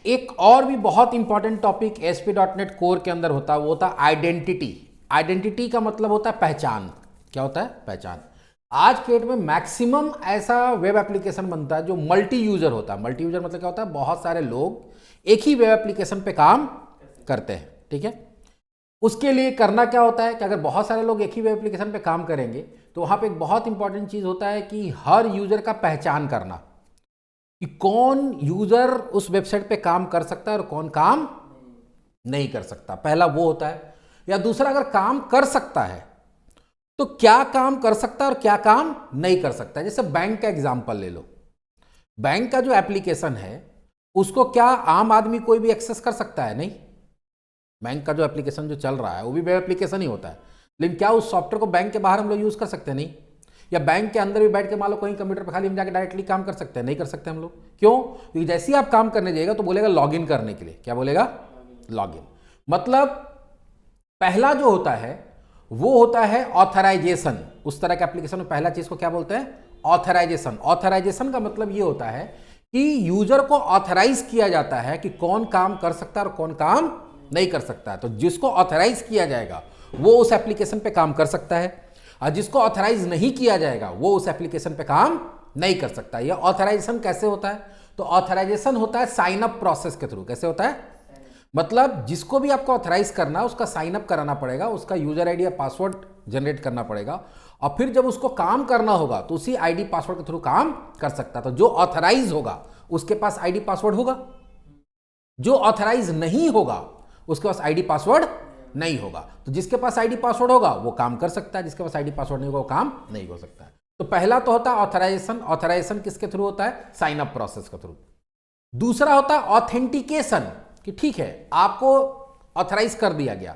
एक और भी बहुत इंपॉर्टेंट टॉपिक ASP.NET कोर के अंदर होता है, वो होता है आइडेंटिटी। आइडेंटिटी का मतलब होता है पहचान। क्या होता है? पहचान। आज के डेट में मैक्सिमम ऐसा वेब एप्लीकेशन बनता है जो मल्टी यूजर होता है। मल्टी यूजर मतलब क्या होता है? बहुत सारे लोग एक ही वेब एप्लीकेशन पे काम करते हैं। ठीक है, उसके लिए करना क्या होता है कि अगर बहुत सारे लोग एक ही वेब एप्लीकेशन पे काम करेंगे तो वहां पे एक बहुत इंपॉर्टेंट चीज होता है कि हर यूजर का पहचान करना कि कौन यूजर उस वेबसाइट पे काम कर सकता है और कौन काम नहीं कर सकता। पहला वो होता है। या दूसरा, अगर काम कर सकता है तो क्या काम कर सकता है और क्या काम नहीं कर सकता है। जैसे बैंक का एग्जांपल ले लो। बैंक का जो एप्लीकेशन है उसको क्या आम आदमी कोई भी एक्सेस कर सकता है? नहीं। बैंक का जो एप्लीकेशन जो चल रहा है वो भी वेब एप्लीकेशन ही होता है, लेकिन क्या उस सॉफ्टवेयर को बैंक के बाहर हम लोग यूज कर सकते हैं? नहीं। या बैंक के अंदर भी बैठ के मान लो कहीं कंप्यूटर पर खाली हम जाकर डायरेक्टली काम कर सकते हैं? नहीं कर सकते हम लोग। क्यों? क्योंकि जैसे ही आप काम करने जाएगा तो बोलेगा लॉगिन करने के लिए। क्या बोलेगा? लॉगिन। मतलब पहला जो होता है वो होता है ऑथराइजेशन। उस तरह के एप्लीकेशन में पहला चीज को क्या बोलते हैं? ऑथराइजेशन। ऑथराइजेशन का मतलब ये होता है कि यूजर को ऑथराइज किया जाता है कि कौन काम कर सकता है और कौन काम नहीं कर सकता है। तो जिसको ऑथराइज किया जाएगा वो उस एप्लीकेशन पे काम कर सकता है, और जिसको ऑथराइज नहीं किया जाएगा वो उस एप्लीकेशन पे काम नहीं कर सकता। यह ऑथराइजेशन कैसे होता है? तो ऑथराइजेशन होता है साइन अप प्रोसेस के थ्रू। कैसे होता है? मतलब जिसको भी आपको ऑथराइज करना है उसका साइन अप कराना पड़ेगा, उसका यूजर आईडी या पासवर्ड जनरेट करना पड़ेगा, और फिर जब उसको काम करना होगा तो उसी आईडी पासवर्ड के थ्रू काम कर सकता है। तो जो ऑथराइज होगा उसके पास आईडी पासवर्ड होगा, जो ऑथराइज नहीं होगा उसके पास आईडी पासवर्ड नहीं होगा। तो जिसके पास आईडी पासवर्ड होगा वो काम कर सकता है, जिसके पास आईडी पासवर्ड नहीं होगा वो काम नहीं हो सकता है। तो पहला तो होता है ऑथराइजेशन। ऑथराइजेशन किसके थ्रू होता है? साइन अप प्रोसेस के थ्रू। दूसरा होता है ऑथेंटिकेशन, कि ठीक है आपको ऑथराइज कर दिया गया,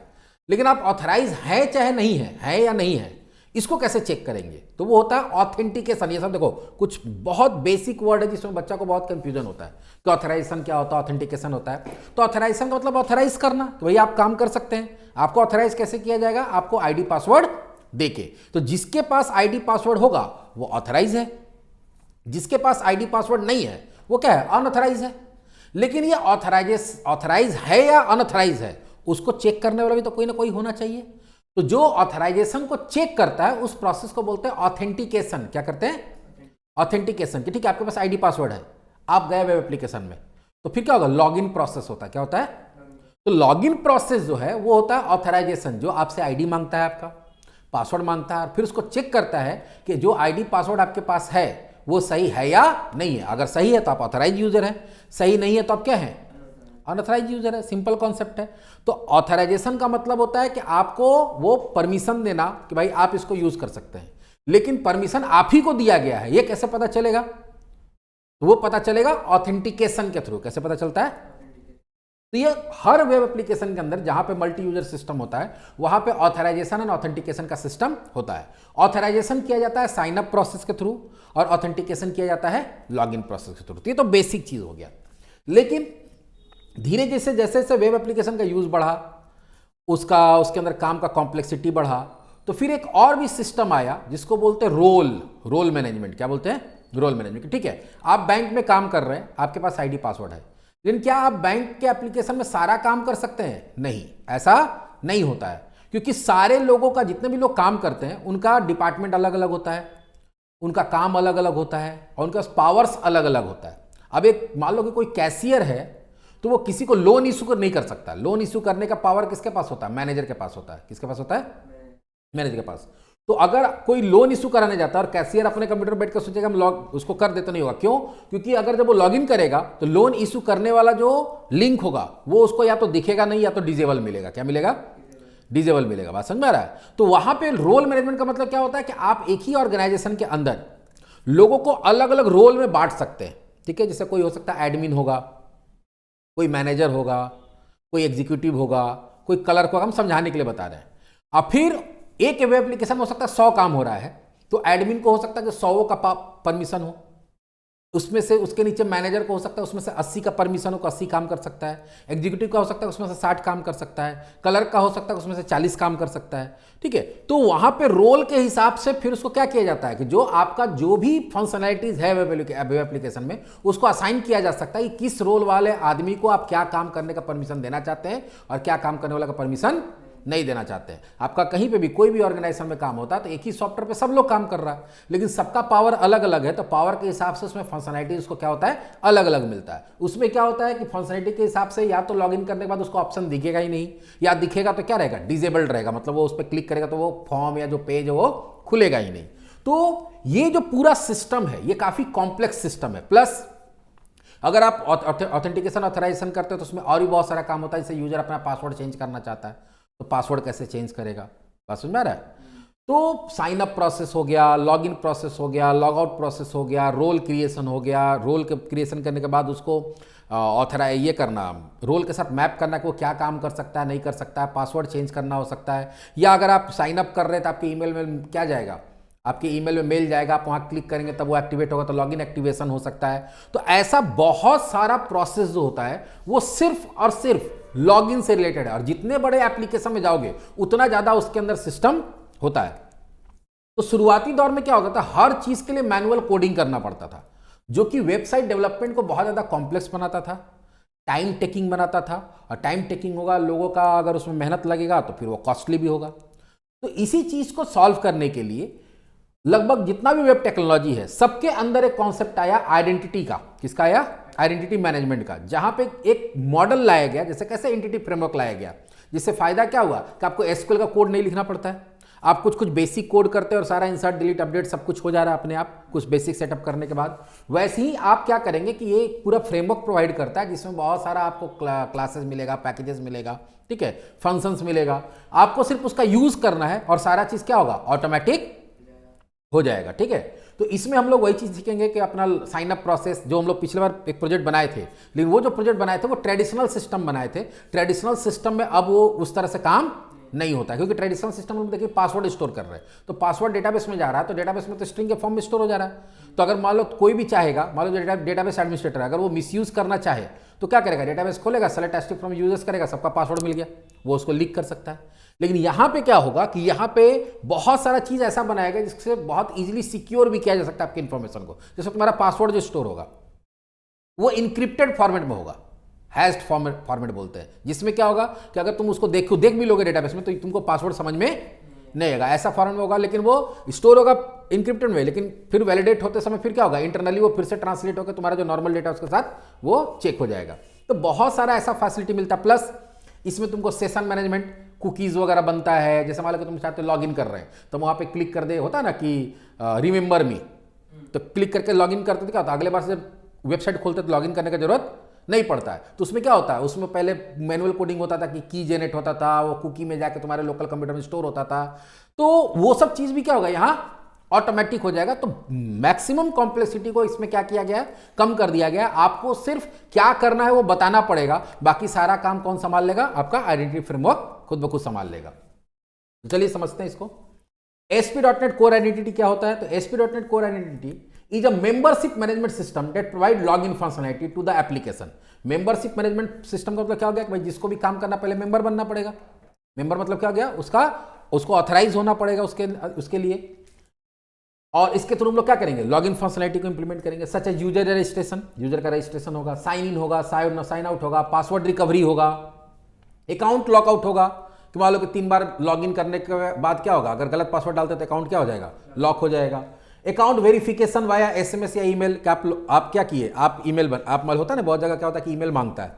लेकिन आप ऑथराइज है चाहे नहीं है या नहीं है, इसको कैसे चेक करेंगे? तो वो होता है ऑथेंटिकेशन। ये सब देखो कुछ बहुत बेसिक वर्ड है जिसमें बच्चा को बहुत कंफ्यूजन होता है कि ऑथराइजेशन क्या होता है, ऑथेंटिकेशन होता है। तो ऑथराइजेशन का मतलब ऑथराइज करना कि भाई आप काम कर सकते हैं। आपको ऑथराइज कैसे किया जाएगा? आपको आईडी पासवर्ड देके। तो जिसके पास आईडी पासवर्ड होगा वो ऑथराइज है, जिसके पास आईडी पासवर्ड नहीं है वो क्या है? अनऑथराइज है। लेकिन ये ऑथराइज है या अनऑथराइज है उसको चेक करने वाला भी तो कोई ना कोई होना चाहिए। तो जो ऑथराइजेशन को चेक करता है उस प्रोसेस को बोलते हैं ऑथेंटिकेशन। क्या करते हैं? ऑथेंटिकेशन। कि ठीक है आपके पास आईडी पासवर्ड है, आप गए वेब एप्लीकेशन में, तो फिर क्या होगा? लॉगिन प्रोसेस होता है। क्या होता है? तो लॉगिन प्रोसेस जो है वो होता है ऑथराइजेशन, जो आपसे आईडी मांगता है, आपका पासवर्ड मांगता है, और फिर उसको चेक करता है कि जो आईडी पासवर्ड आपके पास है वो सही है या नहीं है। अगर सही है तो आप ऑथराइज यूजर हैं, सही नहीं है तो आप क्या हैं? अनऑथराइज यूजर है। सिंपल कॉन्सेप्ट है। तो ऑथराइजेशन का मतलब होता है कि आपको वो परमिशन देना कि भाई आप इसको यूज कर सकते हैं, लेकिन परमिशन आप ही को दिया गया है। ये कैसे पता चलेगा? तो वो पता चलेगा ऑथेंटिकेशन के थ्रू। कैसे पता चलता है? तो ये हर वेब एप्लीकेशन के अंदर जहां पे मल्टी यूजर सिस्टम होता है वहां पे ऑथराइजेशन एंड ऑथेंटिकेशन का सिस्टम होता है। ऑथराइजेशन किया जाता है साइन अप प्रोसेस के थ्रू और ऑथेंटिकेशन किया जाता है लॉगिन प्रोसेस के थ्रू। तो ये तो बेसिक चीज हो गया। लेकिन धीरे जैसे जैसे जैसे वेब एप्लीकेशन का यूज बढ़ा, उसके अंदर काम का कॉम्प्लेक्सिटी बढ़ा, तो फिर एक और भी सिस्टम आया जिसको बोलते हैं रोल मैनेजमेंट। क्या बोलते हैं? Role management. ठीक है आप बैंक में काम कर रहे हैं, आपके पास आईडी पासवर्ड है, लेकिन क्या आप बैंक के एप्लीकेशन में सारा काम कर सकते हैं? नहीं, ऐसा नहीं होता है। क्योंकि सारे लोगों का, जितने भी लोग काम करते हैं उनका डिपार्टमेंट अलग अलग होता है, उनका काम अलग अलग होता है, और उनका पावर्स अलग अलग होता है। अब एक मान लो कि कोई कैशियर है तो वो किसी को लोन इशू नहीं कर सकता। लोन इशू करने का पावर किसके पास होता है? मैनेजर के पास होता है। किसके पास होता है? मैनेजर के पास। तो अगर कोई लोन इशू कराने जाता है और कैशियर अपने कंप्यूटर पर बैठ कर सोचेगा हम उसको कर देते, नहीं होगा। क्यों? क्योंकि अगर जब वो लॉगिन करेगा तो लोन इशू करने वाला जो लिंक होगा वो उसको या तो दिखेगा नहीं या तो डिजेबल मिलेगा। क्या मिलेगा? डिजेबल मिलेगा। बात समझ में आ रहा है? तो वहां पे रोल मैनेजमेंट का मतलब क्या होता है कि आप एक ही ऑर्गेनाइजेशन के अंदर लोगों को अलग अलग रोल में बांट सकते हैं। ठीक है, जैसे कोई हो सकता है एडमिन होगा, कोई मैनेजर होगा, कोई एग्जीक्यूटिव होगा, कोई क्लर्क होगा। हम समझाने के लिए बता रहे हैं। और फिर एक वेब एप्लीकेशन में हो सकता है 100 काम हो रहा है, तो एडमिन को हो सकता है कि 100 का परमिशन हो, उसमें से उसके नीचे मैनेजर को हो सकता है उसमें से 80 का परमिशन हो, 80 काम कर सकता है। एग्जीक्यूटिव का हो सकता है उसमें से 60 काम कर सकता है। क्लर्क का हो सकता है उसमें से 40 काम कर सकता है। ठीक है, तो वहां पे रोल के हिसाब से फिर उसको क्या किया जाता है कि जो आपका जो भी फंक्शनैलिटीज है वेब एप्लीकेशन में उसको असाइन किया जा सकता है कि किस रोल वाले आदमी को आप क्या काम करने का परमिशन देना चाहते हैं और क्या काम करने वाला का परमिशन नहीं देना चाहते हैं। आपका कहीं पे भी कोई भी ऑर्गेनाइजेशन में काम होता है तो एक ही सॉफ्टवेयर पे सब लोग काम कर रहा है, लेकिन सबका पावर अलग अलग है, तो पावर के हिसाब से उसमें फंक्शनैलिटी उसको क्या होता है अलग अलग मिलता है। उसमें क्या होता है कि फंक्शनैलिटी के हिसाब से या तो लॉगिन करने के बाद उसको ऑप्शन दिखेगा ही नहीं, या दिखेगा तो क्या रहेगा डिसेबल्ड रहेगा, मतलब वो उस पर क्लिक करेगा तो वो फॉर्म या जो पेज है वो खुलेगा ही नहीं। तो ये जो पूरा सिस्टम है ये काफी कॉम्प्लेक्स सिस्टम है। प्लस अगर आप ऑथेंटिकेशन ऑथराइजेशन करते हो तो उसमें और भी बहुत सारा काम होता है। जैसे यूजर अपना पासवर्ड चेंज करना चाहता है तो पासवर्ड कैसे चेंज करेगा, बात समझ में आ रहा है। तो साइन अप प्रोसेस हो गया, लॉगिन प्रोसेस हो गया, लॉग आउट प्रोसेस हो गया, रोल क्रिएशन हो गया, रोल क्रिएशन करने के बाद उसको ऑथराइज ये करना, रोल के साथ मैप करना कि वो क्या काम कर सकता है नहीं कर सकता है, पासवर्ड चेंज करना हो सकता है। या अगर आप साइन अप कर रहे हैं तो आपके ईमेल में क्या जाएगा, आपके ईमेल में मेल जाएगा, आप वहाँ क्लिक करेंगे तब वो एक्टिवेट होगा, तो लॉगिन एक्टिवेशन हो सकता है। तो ऐसा बहुत सारा प्रोसेस जो होता है वो सिर्फ और सिर्फ लॉगिन से रिलेटेड है, और जितने बड़े एप्लीकेशन में जाओगे उतना ज़्यादा उसके अंदर सिस्टम होता है। तो शुरुआती दौर में क्या होता था, हर चीज़ के लिए मैनुअल कोडिंग करना पड़ता था, जो कि वेबसाइट डेवलपमेंट को बहुत ज़्यादा कॉम्प्लेक्स बनाता था, टाइम टेकिंग बनाता था, और टाइम टेकिंग होगा लोगों का, अगर उसमें मेहनत लगेगा तो फिर वो कॉस्टली भी होगा। तो इसी चीज़ को सॉल्व करने के लिए लगभग जितना भी वेब टेक्नोलॉजी है सबके अंदर एक कॉन्सेप्ट आया आइडेंटिटी का। किसका आया, आइडेंटिटी मैनेजमेंट का, जहां पे एक मॉडल लाया गया, जैसे कैसे एंटिटी फ्रेमवर्क लाया गया, जिससे फायदा क्या हुआ कि आपको एसक्यूएल का कोड नहीं लिखना पड़ता है, आप कुछ कुछ बेसिक कोड करते हैं और सारा इंसर्ट डिलीट अपडेट सब कुछ हो जा रहा है अपने आप कुछ बेसिक सेटअप करने के बाद। वैसे ही आप क्या करेंगे कि ये पूरा फ्रेमवर्क प्रोवाइड करता है जिसमें बहुत सारा आपको क्लासेस मिलेगा, पैकेजेस मिलेगा, ठीक है, फंक्शंस मिलेगा, आपको सिर्फ उसका यूज करना है और सारा चीज क्या होगा ऑटोमेटिक हो जाएगा। ठीक है, तो इसमें हम लोग वही चीज सीखेंगे कि अपना साइन अप प्रोसेस, जो हम लोग पिछले बार एक प्रोजेक्ट बनाए थे, लेकिन वो जो प्रोजेक्ट बनाए थे वो ट्रेडिशनल सिस्टम बनाए थे। ट्रेडिशनल सिस्टम में अब वो उस तरह से काम नहीं होता, क्योंकि ट्रेडिशनल सिस्टम में देखिए पासवर्ड स्टोर कर रहे हैं, तो पासवर्ड डेटाबेस में जा रहा है, तो डेटाबेस में तो स्ट्रिंग के फॉर्म में स्टोर हो जा रहा है। तो अगर मान लो कोई भी चाहेगा, मान लो डेटाबेस एडमिनिस्ट्रेटर अगर वो मिसयूज करना चाहे तो क्या करेगा, डेटाबेस खोलेगा, सेलेक्ट एस्ट्रिक फ्रॉम यूजर्स करेगा, सबका पासवर्ड मिल गया, वो उसको लीक कर सकता है। लेकिन यहां पे क्या होगा कि यहां पे बहुत सारा चीज ऐसा बनाया गया जिससे बहुत इजीली सिक्योर भी किया जा सकता है आपकी इंफॉर्मेशन को। जैसे तुम्हारा पासवर्ड जो स्टोर होगा वो इंक्रिप्टेड फॉर्मेट में होगा, हैश्ड फॉर्मेट बोलते हैं, जिसमें क्या होगा कि अगर तुम उसको देख भी लोगे डेटाबेस में तो तुमको पासवर्ड समझ में नहीं आएगा, ऐसा फॉर्मेट में होगा, लेकिन वो स्टोर होगा इंक्रिप्टेड में, लेकिन फिर वैलिडेट होते समय फिर क्या होगा, इंटरनली वो फिर से ट्रांसलेट होकर तुम्हारा जो नॉर्मल डेटा उसके साथ वो चेक हो जाएगा। तो बहुत सारा ऐसा फैसिलिटी मिलता है। प्लस इसमें तुमको सेशन मैनेजमेंट, कुकीज वगैरह बनता है, जैसे मान लो कि तुम चाहते हो लॉगिन कर रहे हैं तो वहां पे क्लिक कर दे, होता है ना कि रिमेंबर मी, तो क्लिक करके लॉगिन करते तो क्या होता है, अगले बार से जब वेबसाइट खोलते तो लॉगिन करने की जरूरत नहीं पड़ता है। तो उसमें क्या होता है, उसमें पहले मैनुअल कोडिंग होता था कि की जेनरेट होता था, वो कुकी में जाके तुम्हारे लोकल कंप्यूटर में स्टोर होता था, तो वो सब चीज भी क्या होगा यहाँ ऑटोमेटिक हो जाएगा। तो मैक्सिमम कॉम्प्लेक्सिटी को इसमें क्या किया गया है, कम कर दिया गया। आपको सिर्फ क्या करना है वो बताना पड़ेगा, बाकी सारा काम कौन संभाल लेगा, आपका आइडेंटिटी फ्रेमवर्क खुद ब खुद संभाल लेगा। तो चलिए समझते हैं इसको। ASP.NET कोर आइडेंटिटी क्या होता है, तो ASP.NET core identity is a membership management system that provide login functionality to the application। Membership management system का मतलब क्या हो गया कि भाई जिसको भी काम करना पहले मेंबर बनना पड़ेगा। मेंबर मतलब क्या हो गया, उसको ऑथराइज होना पड़ेगा उसके लिए, और इसके थ्रू हम लोग क्या करेंगे, लॉगिन फंक्शनलिटी को इंप्लीमेंट करेंगे, such as user registration, user का रजिस्ट्रेशन होगा, साइन इन होगा, साइन आउट होगा, पासवर्ड रिकवरी होगा, अकाउंट लॉकआउट होगा, कि मान लो कि 3 बार लॉगिन करने के बाद क्या होगा, अगर गलत पासवर्ड डालते तो अकाउंट क्या हो जाएगा, लॉक हो जाएगा। अकाउंट वेरिफिकेशन वाया SMS या ईमेल, आप क्या किए, आप ईमेल आप होता है ना बहुत जगह क्या होता है कि ईमेल मांगता है,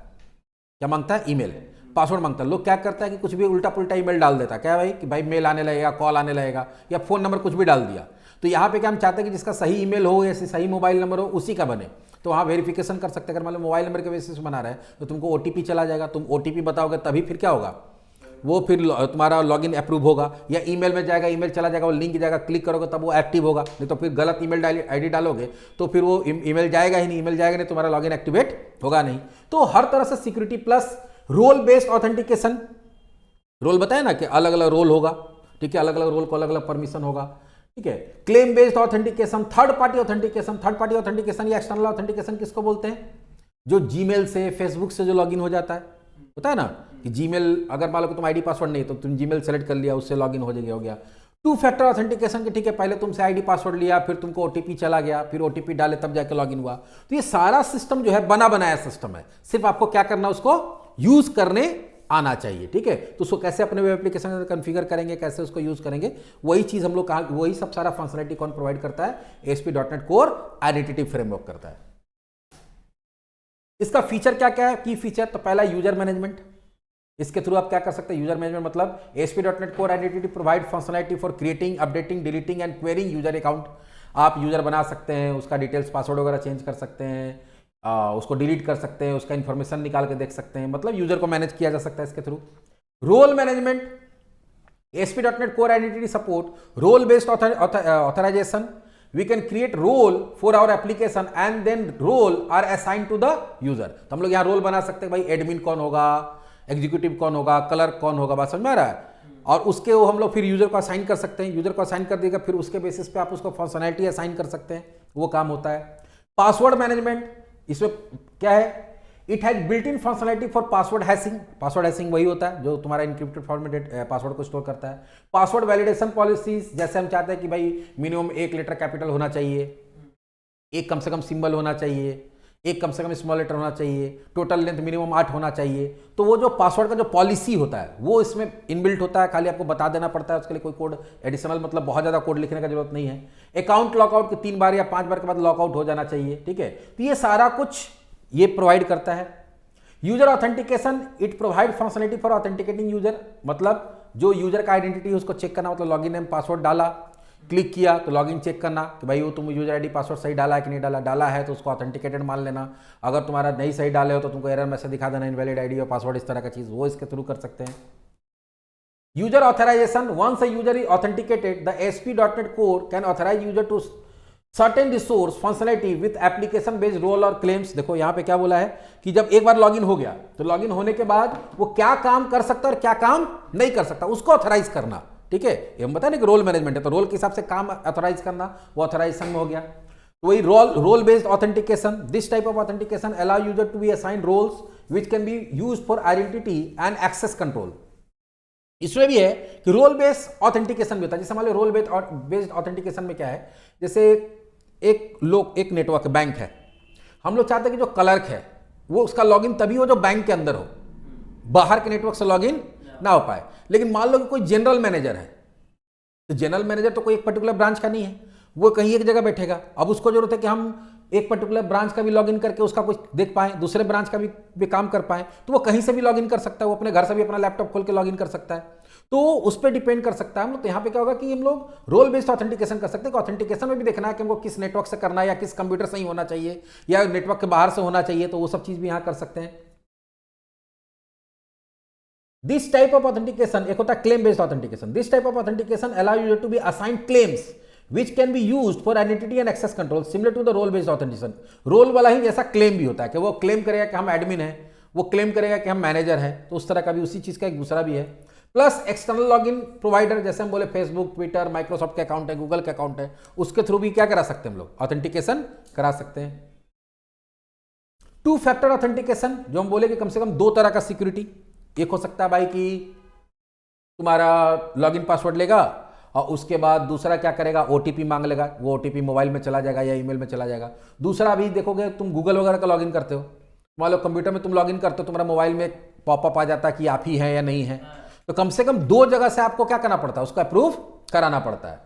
क्या मांगता है, ईमेल पासवर्ड मांगता है। लोग क्या करता है कि कुछ भी उल्टा पुल्टा ईमेल डाल देता है, क्या भाई कि भाई मेल आने लगेगा, कॉल आने लगेगा, या फोन नंबर कुछ भी डाल दिया। तो यहाँ पे क्या हम चाहते हैं कि जिसका सही ईमेल हो या सही मोबाइल नंबर हो उसी का बने, तो वहाँ वेरिफिकेशन कर सकते हैं। अगर मान लो मोबाइल नंबर के बेसिस बना रहे हैं तो तुमको OTP चला जाएगा, तुम OTP बताओगे तभी फिर क्या होगा, वो फिर तुम्हारा लॉगिन अप्रूव होगा, या ईमेल में जाएगा, ईमेल चला जाएगा, वो लिंक जाएगा, क्लिक करोगे तब वो एक्टिव होगा, नहीं तो फिर गलत ईमेल आईडी डालोगे तो फिर वो ईमेल जाएगा ही नहीं, ईमेल जाएगा नहीं, तुम्हारा लॉगिन एक्टिवेट होगा नहीं। तो हर तरह से security plus role based authentication, role बताया ना कि अलग अलग रोल होगा, ठीक है, अलग अलग रोल को अलग अलग परमिशन होगा, ठीक है। Claim based authentication, third party authentication. Third party authentication या एक्सटर्नल ऑथेंटिकेशन किसको बोलते हैं? जो जीमेल से, फेसबुक से जो लॉगिन हो जाता है, होता है ना कि जीमेल अगर मान लो कि तुम आईडी पासवर्ड नहीं तो तुम जीमेल सेलेक्ट कर लिया, उससे लॉगिन हो गया। टू फैक्टर ऑथेंटिकेशन के ठीक है, पहले तुमसे आईडी पासवर्ड लिया, फिर तुमको ओटीपी चला गया, फिर ओटीपी डाले तब जाके लॉगिन हुआ। तो ये सारा सिस्टम जो है बना बनाया सिस्टम है, सिर्फ आपको क्या करना, उसको यूज करने आना चाहिए। ठीक है, तो उसको कैसे अपने वेब एप्लीकेशन में कॉन्फ़िगर करेंगे, कैसे उसको यूज करेंगे, वही चीज हम लोग वही सब सारा फंक्शनलिटी कौन प्रोवाइड करता है? ASP.NET कोर आइडेंटिटी फ्रेमवर्क करता है। इसका फीचर क्या क्या है, की फीचर? तो पहला यूजर मैनेजमेंट, इसके थ्रू आप क्या कर सकते हैं? यूजर मैनेजमेंट मतलब ASP.NET core identity provide functionality for creating, updating, deleting and quarrying user account. आप यूजर बना सकते हैं, उसका डिटेल्स, पासवर्ड वगैरह चेंज कर सकते हैं, उसको डिलीट कर सकते हैं, उसका इंफॉर्मेशन निकाल के देख सकते हैं, मतलब यूजर को मैनेज किया जा सकता है इसके through. Role management, ASP.NET core identity support role based authorization. We can create role for our application and then role are assigned to the user। तो हम लोग यहाँ रोल बना सकते हैं, भाई एडमिन कौन होगा, एग्जीक्यूटिव कौन होगा, क्लर्क कौन होगा, बात समझ में आ रहा है? और उसके वो हम लोग फिर यूजर को असाइन कर सकते हैं, यूजर को असाइन कर देगा, फिर उसके बेसिस पे आप उसको फंक्शनैलिटी असाइन कर सकते हैं, वो काम होता है। पासवर्ड मैनेजमेंट, इसमें क्या है? It has built in functionality for password hashing. Password hashing वही होता है जो तुम्हारा इंक्रिप्टेड फॉर्मेटेड पासवर्ड को स्टोर करता है। पासवर्ड वैलिडेशन पॉलिसीज, जैसे हम चाहते हैं कि भाई मिनिमम 1 लेटर कैपिटल होना चाहिए, एक कम से कम सिंबल होना चाहिए, एक कम से कम स्मॉल लेटर होना चाहिए, टोटल लेंथ मिनिमम 8 होना चाहिए। तो वो जो पासवर्ड का जो पॉलिसी होता है वो इसमें इनबिल्ट होता है, खाली आपको बता देना पड़ता है, उसके लिए कोई कोड एडिशनल, मतलब बहुत ज़्यादा कोड लिखने का जरूरत नहीं है। अकाउंट लॉकआउट के 3 बार या 5 बार के बाद लॉकआउट हो जाना चाहिए। ठीक है, तो ये सारा कुछ ये प्रोवाइड करता है। User authentication, it provide functionality for authenticating user, मतलब जो यूजर का आइडेंटिटी है उसको चेक करना, मतलब लॉगिन नेम पासवर्ड डाला, क्लिक किया तो लॉगिन चेक करना कि भाई वो तुम यूजर आईडी पासवर्ड सही डाला है कि नहीं डाला, डाला है तो उसको ऑथेंटिकेटेड मान लेना, अगर तुम्हारा नहीं सही डाले हो तो तुमको एरर मैसेज दिखा देना, इनवैलिड आईडी और पासवर्ड, इस तरह का चीज वो इसके थ्रू कर सकते हैं। User authorization, once a user is authenticated the ASP.NET core can authorize user to certain resource functionality with application based role और क्लेम्स। देखो यहाँ पे क्या बोला है कि जब एक बार लॉगिन हो गया तो लॉगिन होने के बाद वो क्या काम कर सकता है और क्या काम नहीं कर सकता, उसको ऑथराइज करना। ठीक है, ये हम बता नहीं कि रोल मैनेजमेंट है, तो रोल के हिसाब से काम ऑथराइज करना, वो ऑथराइजेशन में हो गया। तो वही role based authentication, this type of authentication allow user to be assign roles which can be used for identity and access control. इसमें भी है कि रोल बेस्ड ऑथेंटिकेशन भी होता है। जैसे मान लो रोल बेस्ड ऑथेंटिकेशन में क्या है, जैसे एक नेटवर्क बैंक है, हम लोग चाहते हैं कि जो क्लर्क है वो उसका लॉगिन तभी हो जो बैंक के अंदर हो, बाहर के नेटवर्क से लॉगिन ना हो पाए। लेकिन मान लो कि कोई जनरल मैनेजर है, तो जनरल मैनेजर तो कोई एक पर्टिकुलर ब्रांच का नहीं है, वो कहीं एक जगह बैठेगा। अब उसको जरूरत है कि हम एक पर्टिकुलर ब्रांच का भी लॉगिन करके उसका कुछ देख पाए, दूसरे ब्रांच का भी काम कर पाए, तो वो कहीं से भी लॉगिन कर सकता है, वो अपने घर से भी अपना लैपटॉप खोल के लॉगिन कर सकता है। तो उस पर डिपेंड कर सकता है हम लोग। तो यहाँ पे क्या होगा कि हम लोग रोल बेस्ड ऑथेंटिकेशन कर सकते हैं। ऑथेंटिकेशन में भी देखना है कि हमको किस नेटवर्क से करना है, या किस कंप्यूटर से ही होना चाहिए, या नेटवर्क के बाहर से होना चाहिए, तो वो सब चीज भी यहाँ कर सकते हैं। दिस टाइप ऑफ ऑथेंटिकेशन, एक होता है claim based authentication. This type of authentication allow user to be assign claims which can be used for identity and access control similar to the role based authentication। Role वाला ही जैसा claim भी होता है कि वो क्लेम करेगा कि हम एडमिन हैं, वो क्लेम करेगा कि हम मैनेजर हैं, तो उस तरह का भी उसी चीज का एक दूसरा भी है। प्लस एक्सटर्नल लॉगिन प्रोवाइडर, जैसे हम बोले फेसबुक, ट्विटर, माइक्रोसॉफ्ट के अकाउंट है, गूगल के अकाउंट है, उसके थ्रू भी क्या करा सकते हैं हम लोग, ऑथेंटिकेशन करा सकते हैं। 2 फैक्टर ऑथेंटिकेशन, जो हम बोले कि कम से कम 2 तरह का सिक्योरिटी। एक हो सकता है भाई कि तुम्हारा लॉगिन पासवर्ड लेगा और उसके बाद दूसरा क्या करेगा, ओटीपी मांग लेगा, वो ओटीपी मोबाइल में चला जाएगा या ईमेल में चला जाएगा। दूसरा अभी देखोगे तुम गूगल वगैरह का लॉगिन करते हो, मान लो कंप्यूटर में तुम लॉगिन करते हो, तुम्हारा मोबाइल में पॉपअप आ जाता है कि आप ही हैं या नहीं है, तो कम से कम 2 जगह से आपको क्या करना पड़ता है, उसको अप्रूव कराना पड़ता है।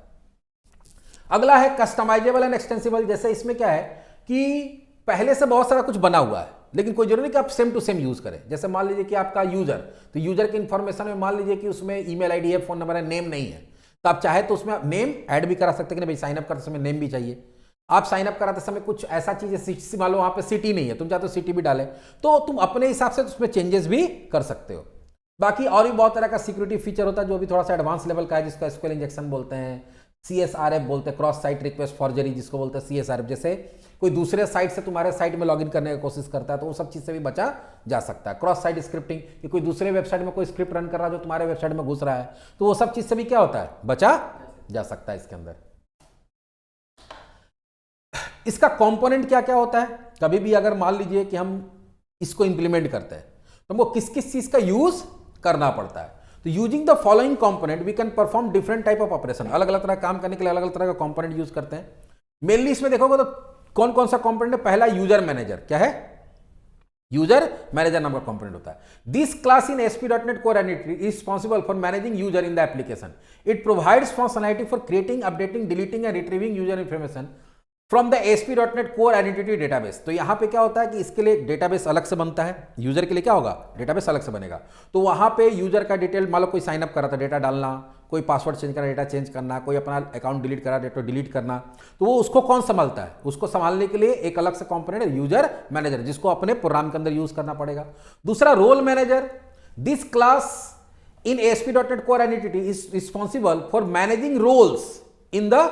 अगला है कस्टमाइजेबल एंड एक्सटेंसिबल। जैसे इसमें क्या है कि पहले से बहुत सारा कुछ बना हुआ है, लेकिन कोई जरूरी नहीं कि आप सेम टू सेम यूज करें। जैसे मान लीजिए कि आपका यूजर, तो यूजर की इंफॉर्मेशन में मान लीजिए कि उसमें ईमेल आईडी है, फोन नंबर है, नेम नहीं है, तो आप चाहे तो उसमें नेम ऐड भी करा सकते हैं कि भाई साइन अप करते समय नेम भी चाहिए। आप साइन अप कराते समय कुछ ऐसा चीज है, मान लो वहां पे सिटी नहीं है, तुम चाहते हो सिटी भी डाले, तो तुम अपने हिसाब से उसमें चेंजेस भी कर सकते हो। बाकी और भी बहुत तरह का सिक्योरिटी फीचर होता है जो भी थोड़ा सा एडवांस लेवल का है, जिसका एसक्यूएल इंजेक्शन बोलते हैं, CSRF बोलते हैं, क्रॉस साइट रिक्वेस्ट फॉर्जरी जिसको बोलते हैं CSRF। जैसे कोई दूसरे साइट से तुम्हारे साइट में लॉगिन करने की कोशिश करता है, तो वो सब चीज से भी बचा जा सकता है। क्रॉस साइट स्क्रिप्टिंग, कि कोई दूसरे वेबसाइट में कोई स्क्रिप्ट रन कर रहा है जो तुम्हारे वेबसाइट में घुस रहा है, तो वो सब चीज से भी क्या होता है, बचा जा सकता है इसके अंदर। इसका कंपोनेंट क्या क्या होता है, कभी भी अगर मान लीजिए कि हम इसको इंप्लीमेंट करते हैं तो हमको किस किस चीज का यूज करना पड़ता है। तो using the following component we can perform different type of operation, अलग अलग तरह काम करने के लिए अलग अलग तरह का कंपोनेंट यूज करते हैं। मेनली इसमें देखोगे तो कौन कौन सा कंपोनेंट है, पहला यूजर मैनेजर, क्या है, यूजर मैनेजर नाम का कंपोनेंट होता है। This class in ASP.NET Core Entity is responsible for managing user in the application. It provides functionality for creating, updating, deleting and retrieving user information from the ASP.NET Core Entity Database। तो यहां पे क्या होता है कि इसके लिए database अलग से बनता है, यूजर के लिए क्या होगा, डेटाबेस अलग से बनेगा। तो वहां पे यूजर का डिटेल, मान लो कोई साइन अप कर रहा था, डेटा डालना, कोई पासवर्ड चेंज करना, डेटा चेंज करना, कोई अपना अकाउंट डिलीट करा, डेटा डिलीट करना, तो वो उसको कौन संभालता है, उसको संभालने के लिए एक अलग से कंपोनेंट है यूजर मैनेजर, जिसको अपने प्रोग्राम के अंदर यूज करना पड़ेगा। दूसरा role manager, this class in ASP.NET Core Entity is responsible for managing roles in the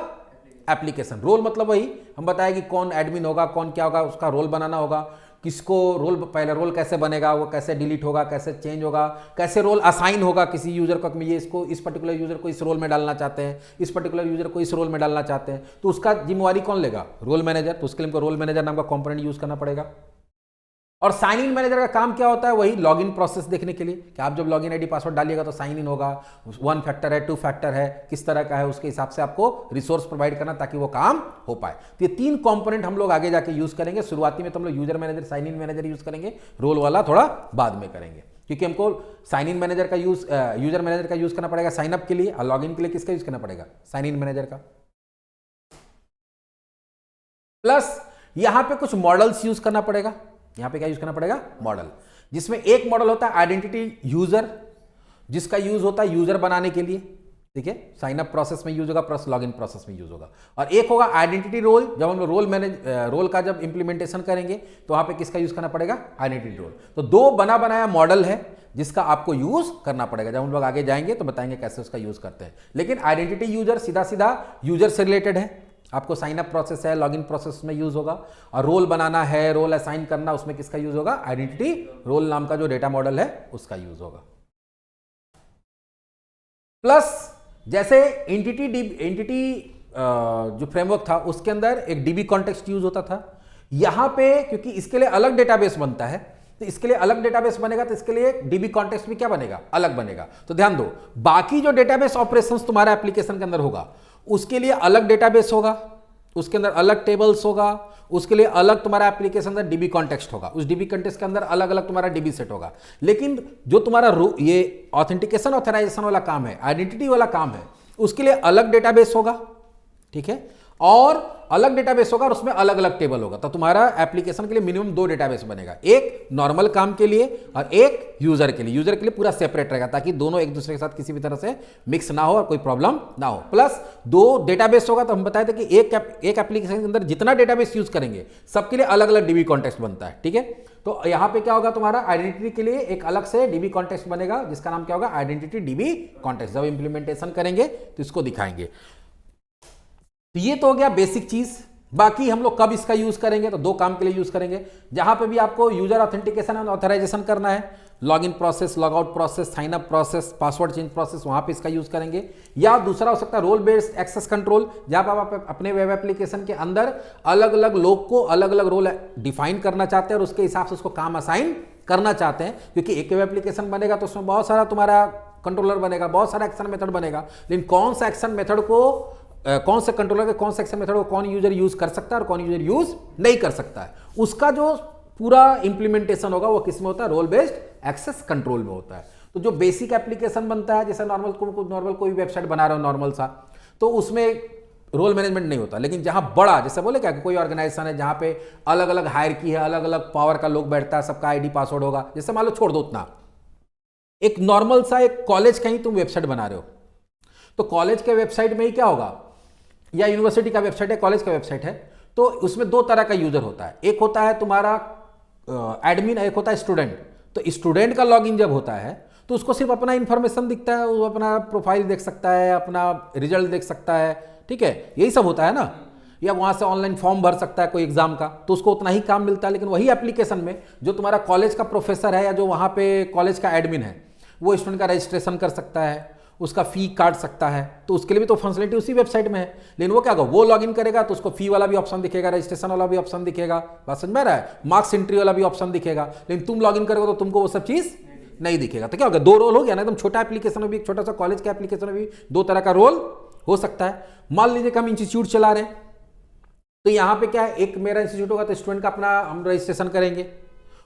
application. Role मतलब वही हम बताया कि कौन एडमिन होगा, कौन क्या होगा, उसका रोल बनाना होगा, किसको रोल, पहले रोल कैसे बनेगा, वो कैसे डिलीट होगा, कैसे चेंज होगा, कैसे रोल असाइन होगा किसी यूजर को, ये इसको, इस पर्टिकुलर यूजर को इस रोल में डालना चाहते हैं, इस पर्टिकुलर यूजर को इस रोल में डालना चाहते हैं, तो उसका जिम्मेवारी कौन लेगा, रोल मैनेजर। तो उसके लिए हमको रोल मैनेजर नाम का कंपोनेंट यूज करना पड़ेगा। और साइन इन मैनेजर का काम क्या होता है, वही लॉगिन प्रोसेस देखने के लिए कि आप जब लॉगिन आईडी पासवर्ड डालिएगा तो साइन इन होगा, 1 फैक्टर है, 2 फैक्टर है, किस तरह का है, उसके हिसाब से आपको रिसोर्स प्रोवाइड करना ताकि वो काम हो पाए। तो ये 3 कंपोनेंट हम लोग आगे जाके यूज करेंगे। शुरुआती में तो हम लोग user manager, sign in manager use करेंगे, रोल वाला थोड़ा बाद में करेंगे, क्योंकि हमको साइन इन मैनेजर का यूज, यूजर मैनेजर का यूज करना पड़ेगा साइन अप के लिए, और लॉगिन के लिए किसका यूज करना पड़ेगा, साइन इन मैनेजर का। प्लस यहां पे कुछ मॉडल्स यूज करना पड़ेगा। यहां पे क्या यूज करना पड़ेगा, मॉडल, जिसमें एक मॉडल होता है आइडेंटिटी यूजर, जिसका यूज होता है यूजर बनाने के लिए, ठीक है, साइन अप प्रोसेस में यूज होगा, प्लस लॉगिन प्रोसेस में यूज होगा। और एक होगा आइडेंटिटी रोल, जब हम रोल का जब इंप्लीमेंटेशन करेंगे तो वहां पे किसका यूज करना पड़ेगा, आइडेंटिटी रोल। तो 2 बना बनाया मॉडल है जिसका आपको यूज करना पड़ेगा। जब हम लोग आगे जाएंगे तो बताएंगे कैसे उसका यूज करते हैं। लेकिन आइडेंटिटी यूजर सीधा सीधा यूजर से रिलेटेड है, आपको साइन अप प्रोसेस है, लॉगिन प्रोसेस में यूज होगा। और रोल बनाना है, रोल असाइन करना, उसमें किसका यूज होगा, आइडेंटिटी रोल नाम का जो डेटा मॉडल है उसका यूज होगा। प्लस जैसे एंटिटी जो फ्रेमवर्क था उसके अंदर एक डीबी कॉन्टेक्स्ट यूज होता था। यहां पे क्योंकि इसके लिए अलग डेटाबेस बनता है, तो इसके लिए अलग डेटाबेस बनेगा, तो इसके लिए डीबी कॉन्टेक्स्ट भी क्या बनेगा, अलग बनेगा। तो ध्यान दो, बाकी जो डेटाबेस ऑपरेशंस तुम्हारा एप्लीकेशन के अंदर होगा उसके लिए अलग डेटाबेस होगा, उसके अंदर अलग टेबल्स होगा, उसके लिए अलग तुम्हारा एप्लीकेशन अंदर डीबी कॉन्टेक्स्ट होगा, उस डीबी कॉन्टेक्स्ट के अंदर अलग अलग तुम्हारा डीबी सेट होगा। लेकिन जो तुम्हारा ये ऑथेंटिकेशन ऑथराइजेशन वाला काम है, आइडेंटिटी वाला काम है, उसके लिए अलग डेटाबेस होगा, ठीक है, और अलग डेटाबेस होगा और उसमें अलग अलग टेबल होगा। तो तुम्हारा एप्लीकेशन के लिए मिनिमम 2 डेटाबेस बनेगा, एक नॉर्मल काम के लिए और एक यूजर के लिए। यूजर के लिए पूरा सेपरेट रहेगा ताकि दोनों एक दूसरे के साथ किसी भी तरह से मिक्स ना हो और कोई प्रॉब्लम ना हो। प्लस 2 डेटाबेस होगा, तो हम बताए थे कि एक एप्लीकेशन के अंदर जितना डेटाबेस यूज करेंगे सबके लिए अलग अलग डीबी कॉन्टेक्स्ट बनता है, ठीक है। तो यहां पे क्या होगा, तुम्हारा आइडेंटिटी के लिए एक अलग से डीबी कॉन्टेक्स्ट बनेगा जिसका नाम क्या होगा, आइडेंटिटी डीबी कॉन्टेक्स्ट। जब इंप्लीमेंटेशन करेंगे तो इसको दिखाएंगे। तो ये तो हो गया बेसिक चीज। बाकी हम लोग कब इसका यूज करेंगे, तो 2 काम के लिए यूज करेंगे। जहां पे भी आपको यूजर ऑथेंटिकेशन एंड ऑथराइजेशन करना है, login process, logout process, sign up process, password change process, वहां पे इसका यूज करेंगे। या दूसरा हो सकता है रोल बेस्ड एक्सेस कंट्रोल, जहां पर आप अपने वेब एप्लीकेशन के अंदर अलग अलग लोग को अलग अलग रोल डिफाइन करना चाहते हैं और उसके हिसाब से उसको काम असाइन करना चाहते हैं। क्योंकि एक वेब एप्लीकेशन बनेगा तो उसमें बहुत सारा तुम्हारा कंट्रोलर बनेगा, बहुत सारा एक्शन मेथड बनेगा, लेकिन कौन सा एक्शन मेथड को कौन से कंट्रोलर के कौन से एक्शन मेथड को कौन यूजर यूज कर सकता है और कौन यूजर यूज नहीं कर सकता है, उसका जो पूरा इंप्लीमेंटेशन होगा वो किस में होता है, रोल बेस्ड एक्सेस कंट्रोल में होता है। तो जो बेसिक एप्लीकेशन बनता है, जैसे नॉर्मल कोई वेबसाइट बना रहे हो नॉर्मल सा, तो उसमें रोल मैनेजमेंट नहीं होता। लेकिन जहां बड़ा, जैसे बोले क्या कि कोई ऑर्गेनाइजेशन है जहां पे अलग अलग हायरार्की है, अलग अलग पावर का लोग बैठता है, सबका आईडी पासवर्ड होगा, जैसे मान लो छोड़ दो उतना, एक नॉर्मल सा एक कॉलेज का ही तुम वेबसाइट बना रहे हो, तो कॉलेज के वेबसाइट में ही क्या होगा, या यूनिवर्सिटी का वेबसाइट है, कॉलेज का वेबसाइट है, तो उसमें 2 तरह का यूजर होता है। एक होता है तुम्हारा एडमिन, एक होता है स्टूडेंट। तो स्टूडेंट का लॉगिन जब होता है तो उसको सिर्फ अपना इंफॉर्मेशन दिखता है, वो अपना प्रोफाइल देख सकता है, अपना रिजल्ट देख सकता है, ठीक है, यही सब होता है ना। या वहां से ऑनलाइन फॉर्म भर सकता है कोई एग्जाम का, तो उसको उतना ही काम मिलता है। लेकिन वही एप्लीकेशन में जो तुम्हारा कॉलेज का प्रोफेसर है या जो वहां पे कॉलेज का एडमिन है, वो स्टूडेंट का रजिस्ट्रेशन कर सकता है, उसका फी काट सकता है, तो उसके लिए भी तो फंक्शनलिटी उसी वेबसाइट में है। लेकिन वो क्या होगा, वो लॉगिन करेगा तो उसको फी वाला भी ऑप्शन दिखेगा, रजिस्ट्रेशन वाला भी ऑप्शन दिखेगा, बात समझ में आ रहा है, मार्क्स एंट्री वाला भी ऑप्शन दिखेगा। लेकिन तुम लॉगिन करोगे तो तुमको वो सब चीज नहीं दिखेगा। तो क्या होगा, दो रोल हो गया ना, एकदम छोटा एप्लीकेशन में भी, छोटा सा कॉलेज का एप्लीकेशन में भी दो तरह का रोल हो सकता है। मान लीजिए कि हम इंस्टीट्यूट चला रहे हैं, तो यहां पे क्या है, एक मेरा इंस्टीट्यूट होगा तो स्टूडेंट का अपना हम रजिस्ट्रेशन करेंगे,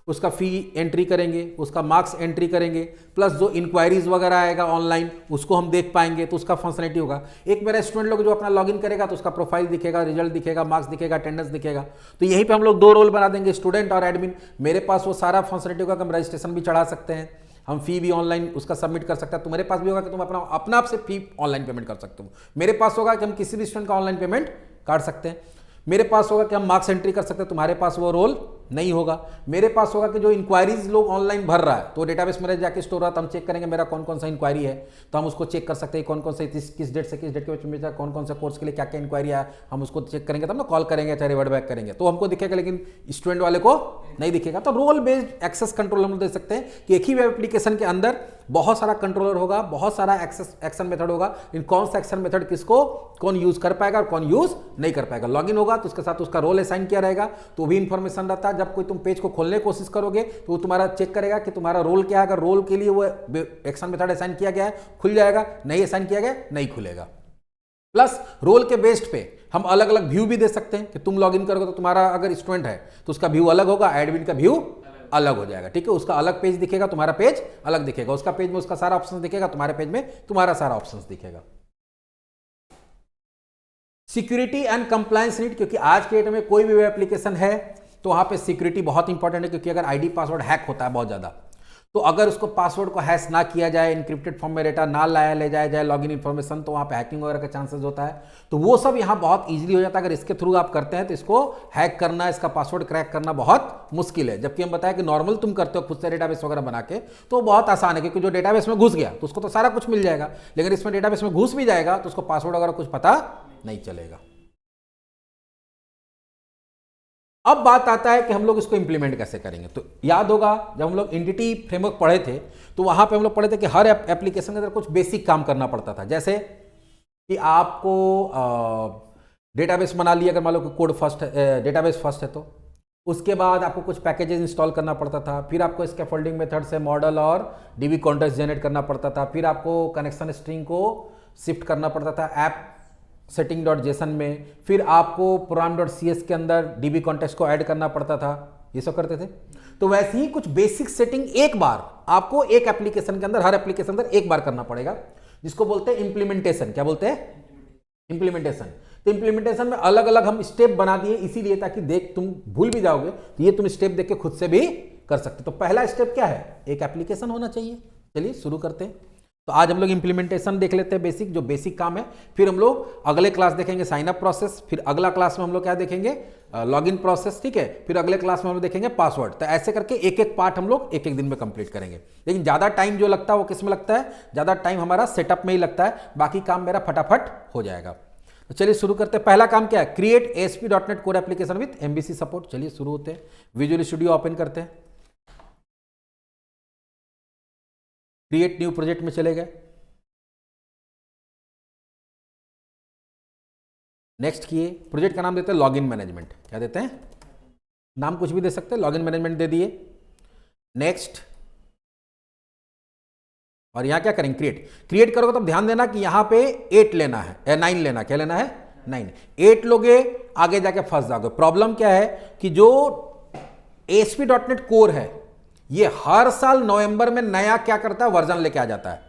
उसका फी एंट्री करेंगे, उसका मार्क्स एंट्री करेंगे, प्लस जो इंक्वायरीज वगैरह आएगा ऑनलाइन उसको हम देख पाएंगे, तो उसका फंक्शनलिटी होगा। एक मेरा स्टूडेंट लोग जो अपना लॉगिन करेगा तो उसका प्रोफाइल दिखेगा, रिजल्ट दिखेगा, मार्क्स दिखेगा, अटेंडेंस दिखेगा। तो यहीं पे हम लोग दो रोल बना देंगे, स्टूडेंट और एडमिन। मेरे पास वो सारा फंक्शनलिटी होगा कि हम रजिस्ट्रेशन भी चढ़ा सकते हैं, हम फी भी ऑनलाइन उसका सबमिट कर सकते हैं। तुम्हारे पास भी होगा कि तुम अपना आप से फी ऑनलाइन पेमेंट कर सकते हो। मेरे पास होगा कि हम किसी भी स्टूडेंट का ऑनलाइन पेमेंट काट सकते हैं। मेरे पास होगा कि हम मार्क्स एंट्री कर सकते हैं, तुम्हारे पास वो रोल नहीं होगा। मेरे पास होगा कि जो इंक्वायरीज लोग ऑनलाइन भर रहा है तो डेटाबेस में जाके स्टोर रहा, तो हम चेक करेंगे मेरा कौन कौन सा इंक्वायरी है, तो हम उसको चेक कर सकते हैं कौन कौन सा किस डेट से किस डेट के बीच में कौन कौन सा कोर्स के लिए क्या क्या इंक्वायरी है, हम उसको चेक करेंगे, तब ना कॉल करेंगे चाहे रिवर्ट बैक करेंगे, तो हमको दिखेगा, लेकिन स्टूडेंट वाले को नहीं दिखेगा। तो रोल बेस्ड एक्सेस कंट्रोल हम दे सकते हैं कि एक ही वेब एप्लीकेशन के अंदर बहुत सारा कंट्रोलर होगा, बहुत सारा एक्शन मेथड होगा, इन कौन सा एक्शन मेथड किसको कौन यूज कर पाएगा और कौन यूज नहीं कर पाएगा। लॉगिन होगा तो उसके साथ उसका रोल असाइन किया रहेगा, तो भी इंफॉर्मेशन रहता है। जब कोई तुम पेज को खोलने की कोशिश करोगे तो वो तुम्हारा चेक करेगा कि तुम्हारा रोल क्या है, अगर रोल के लिए वो एक्शन मेथड असाइन किया गया है खुल जाएगा, नहीं असाइन किया गया नहीं खुलेगा। प्लस रोल के बेस्ड पे हम अलग अलग व्यू भी दे सकते हैं कि तुम लॉगिन करोगे तो तुम्हारा अगर स्टूडेंट है तो उसका व्यू अलग होगा, एडमिन का व्यू अलग हो जाएगा, ठीक है। उसका अलग पेज दिखेगा, तुम्हारा पेज अलग दिखेगा, उसका पेज में उसका सारा ऑप्शन दिखेगा, तुम्हारे पेज में तुम्हारा सारा ऑप्शन दिखेगा। सिक्योरिटी एंड कंप्लायंस नीड, क्योंकि आज के डेट में कोई भी वेब एप्लीकेशन है तो वहां पे सिक्योरिटी बहुत इंपॉर्टेंट है, क्योंकि अगर आईडी पासवर्ड हैक होता है बहुत ज्यादा, तो अगर उसको पासवर्ड को हैश ना किया जाए, इनक्रिप्टेड फॉर्म में डेटा ना लाया ले जाया जाए लॉगिन इन्फॉर्मेशन, तो वहाँ पे हैकिंग वगैरह का चांसेस होता है। तो वो सब यहाँ बहुत इजीली हो जाता है। अगर इसके थ्रू आप करते हैं तो इसको हैक करना, इसका पासवर्ड क्रैक करना बहुत मुश्किल है। जबकि हम बताया कि नॉर्मल तुम करते हो खुद से डेटाबेस वगैरह बना के तो बहुत आसान है, क्योंकि जो डेटाबेस में घुस गया तो उसको तो सारा कुछ मिल जाएगा, लेकिन इसमें डेटाबेस में घुस भी जाएगा तो उसको पासवर्ड वगैरह कुछ पता नहीं चलेगा। अब बात आता है कि हम लोग इसको इंप्लीमेंट कैसे करेंगे। तो याद होगा जब हम लोग एंटिटी फ्रेमवर्क पढ़े थे तो वहां पे हम लोग पढ़े थे कि हर एप्लीकेशन के अंदर कुछ बेसिक काम करना पड़ता था, जैसे कि आपको डेटाबेस बना लिया, अगर मान लो कि कोड फर्स्ट है, डेटाबेस फर्स्ट है, तो उसके बाद आपको कुछ पैकेजेस इंस्टॉल करना पड़ता था, फिर आपको स्कैफोल्डिंग मेथड से मॉडल और डीबी कॉन्टेक्स्ट जनरेट करना पड़ता था, फिर आपको कनेक्शन स्ट्रिंग को शिफ्ट करना पड़ता था ऐप setting.json में, फिर आपको program.cs के अंदर db कॉन्टेक्स्ट को ऐड करना पड़ता था, ये सब करते थे। तो वैसे ही कुछ बेसिक सेटिंग एक बार आपको एक एप्लीकेशन के अंदर, हर एप्लीकेशन के अंदर एक बार करना पड़ेगा, जिसको बोलते हैं इंप्लीमेंटेशन। क्या बोलते हैं? इंप्लीमेंटेशन। तो इंप्लीमेंटेशन में अलग अलग हम स्टेप बना दिए इसीलिए ताकि देख तुम भूल भी जाओगे तो ये तुम स्टेप देख के खुद से भी कर सकते। तो पहला स्टेप क्या है? एक एप्लीकेशन होना चाहिए। चलिए शुरू करते हैं। तो आज हम लोग इंप्लीमेंटेशन देख लेते हैं, बेसिक, जो बेसिक काम है। फिर हम लोग अगले क्लास देखेंगे साइन अप प्रोसेस, फिर अगला क्लास में हम लोग क्या देखेंगे? लॉगिन प्रोसेस, ठीक है। फिर अगले क्लास में हम लोग देखेंगे पासवर्ड। तो ऐसे करके एक एक पार्ट हम लोग एक एक दिन में कंप्लीट करेंगे। लेकिन ज़्यादा टाइम जो लगता है वो किस में लगता है? ज़्यादा टाइम हमारा सेटअप में ही लगता है, बाकी काम मेरा फटाफट हो जाएगा। तो चलिए शुरू करते हैं। पहला काम क्या है? Create ASP.NET core application with MVC support. चलिए शुरू होते हैं। विजुअल स्टूडियो ओपन करते हैं, क्रिएट न्यू प्रोजेक्ट में चले गए, नेक्स्ट किए। प्रोजेक्ट का नाम देते हैं लॉगिन मैनेजमेंट। क्या देते हैं? नाम कुछ भी दे सकते हैं, लॉगिन मैनेजमेंट दे दिए। नेक्स्ट, और यहां क्या करेंगे? क्रिएट करोगे तो ध्यान देना कि यहां पे 8 लेना है, 9 लेना। क्या लेना है? 9। 8 लोगे आगे जाके फंस जाओगे। प्रॉब्लम क्या है कि जो ASP.NET कोर है ये हर साल नवंबर में नया क्या करता है? वर्जन लेके आ जाता है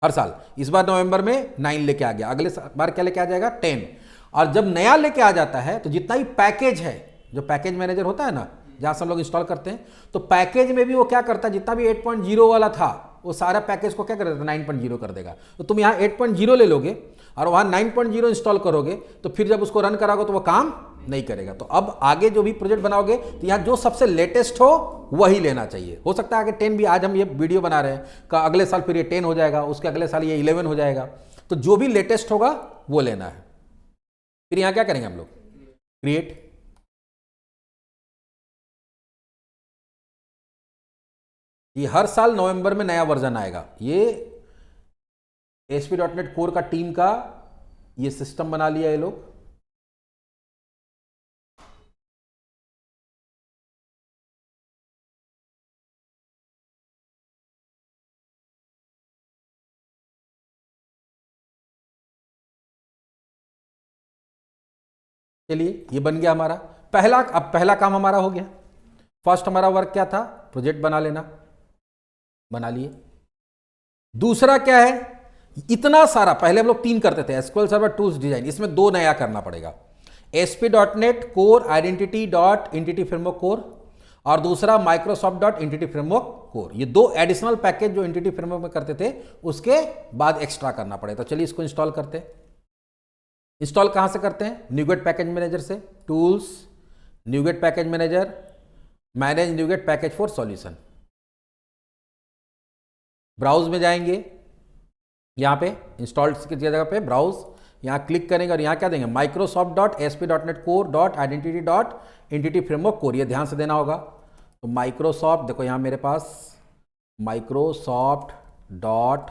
हर साल। इस बार नवंबर में 9 लेके आ गया, अगले बार क्या लेके आ जाएगा? 10। और जब नया लेके आ जाता है तो जितना ही पैकेज है, जो पैकेज मैनेजर होता है ना, जहां से हम लोग इंस्टॉल करते हैं, तो पैकेज में भी वो क्या करता है? जितना भी 8.0 वाला था वो सारा पैकेज को क्या कर देता है? 9.0 कर देगा। तो तुम यहाँ 8.0 ले लोगे और वहां 9.0 इंस्टॉल करोगे, तो फिर जब उसको रन कराओगे तो वो काम नहीं करेगा। तो अब आगे जो भी प्रोजेक्ट बनाओगे तो यहाँ जो सबसे लेटेस्ट हो वही लेना चाहिए। हो सकता है आगे 10 भी, आज हम ये वीडियो बना रहे हैं का अगले साल फिर ये 10 हो जाएगा, उसके अगले साल ये 11 हो जाएगा। तो जो भी लेटेस्ट होगा वो लेना है। फिर यहां क्या करेंगे हम लोग? क्रिएट। ये हर साल नवंबर में नया वर्जन आएगा। ये ASP.NET कोर का टीम का ये सिस्टम बना लिया ये लोग। चलिए ये बन गया हमारा पहला। अब पहला काम हमारा हो गया। फर्स्ट हमारा वर्क क्या था, प्रोजेक्ट बना लेना, बना लिए। दूसरा क्या है, इतना सारा पहले हम लोग 3 करते थे, एसक्यूएल सर्वर टूल्स डिजाइन, इसमें 2 नया करना पड़ेगा, ASP.NET core identity dot entity framework core और दूसरा Microsoft dot entity framework core. ये 2 एडिशनल पैकेज जो एंटिटी फ्रेमवर्क में करते थे उसके बाद एक्स्ट्रा करना पड़ेगा। तो चलिए इसको इंस्टॉल करते हैं। इंस्टॉल कहां से करते हैं, न्यूगेट पैकेज मैनेजर से, tools, NuGet package manager, manage NuGet package for solution. Browse में जाएंगे, यहां पे इंस्टॉल्ड की जगह पे ब्राउज, यहां क्लिक करेंगे और यहां क्या देंगे, Microsoft dot ASP.NET core dot identity dot entity framework core. ये ध्यान से देना होगा। तो माइक्रोसॉफ्ट, देखो यहां मेरे पास Microsoft dot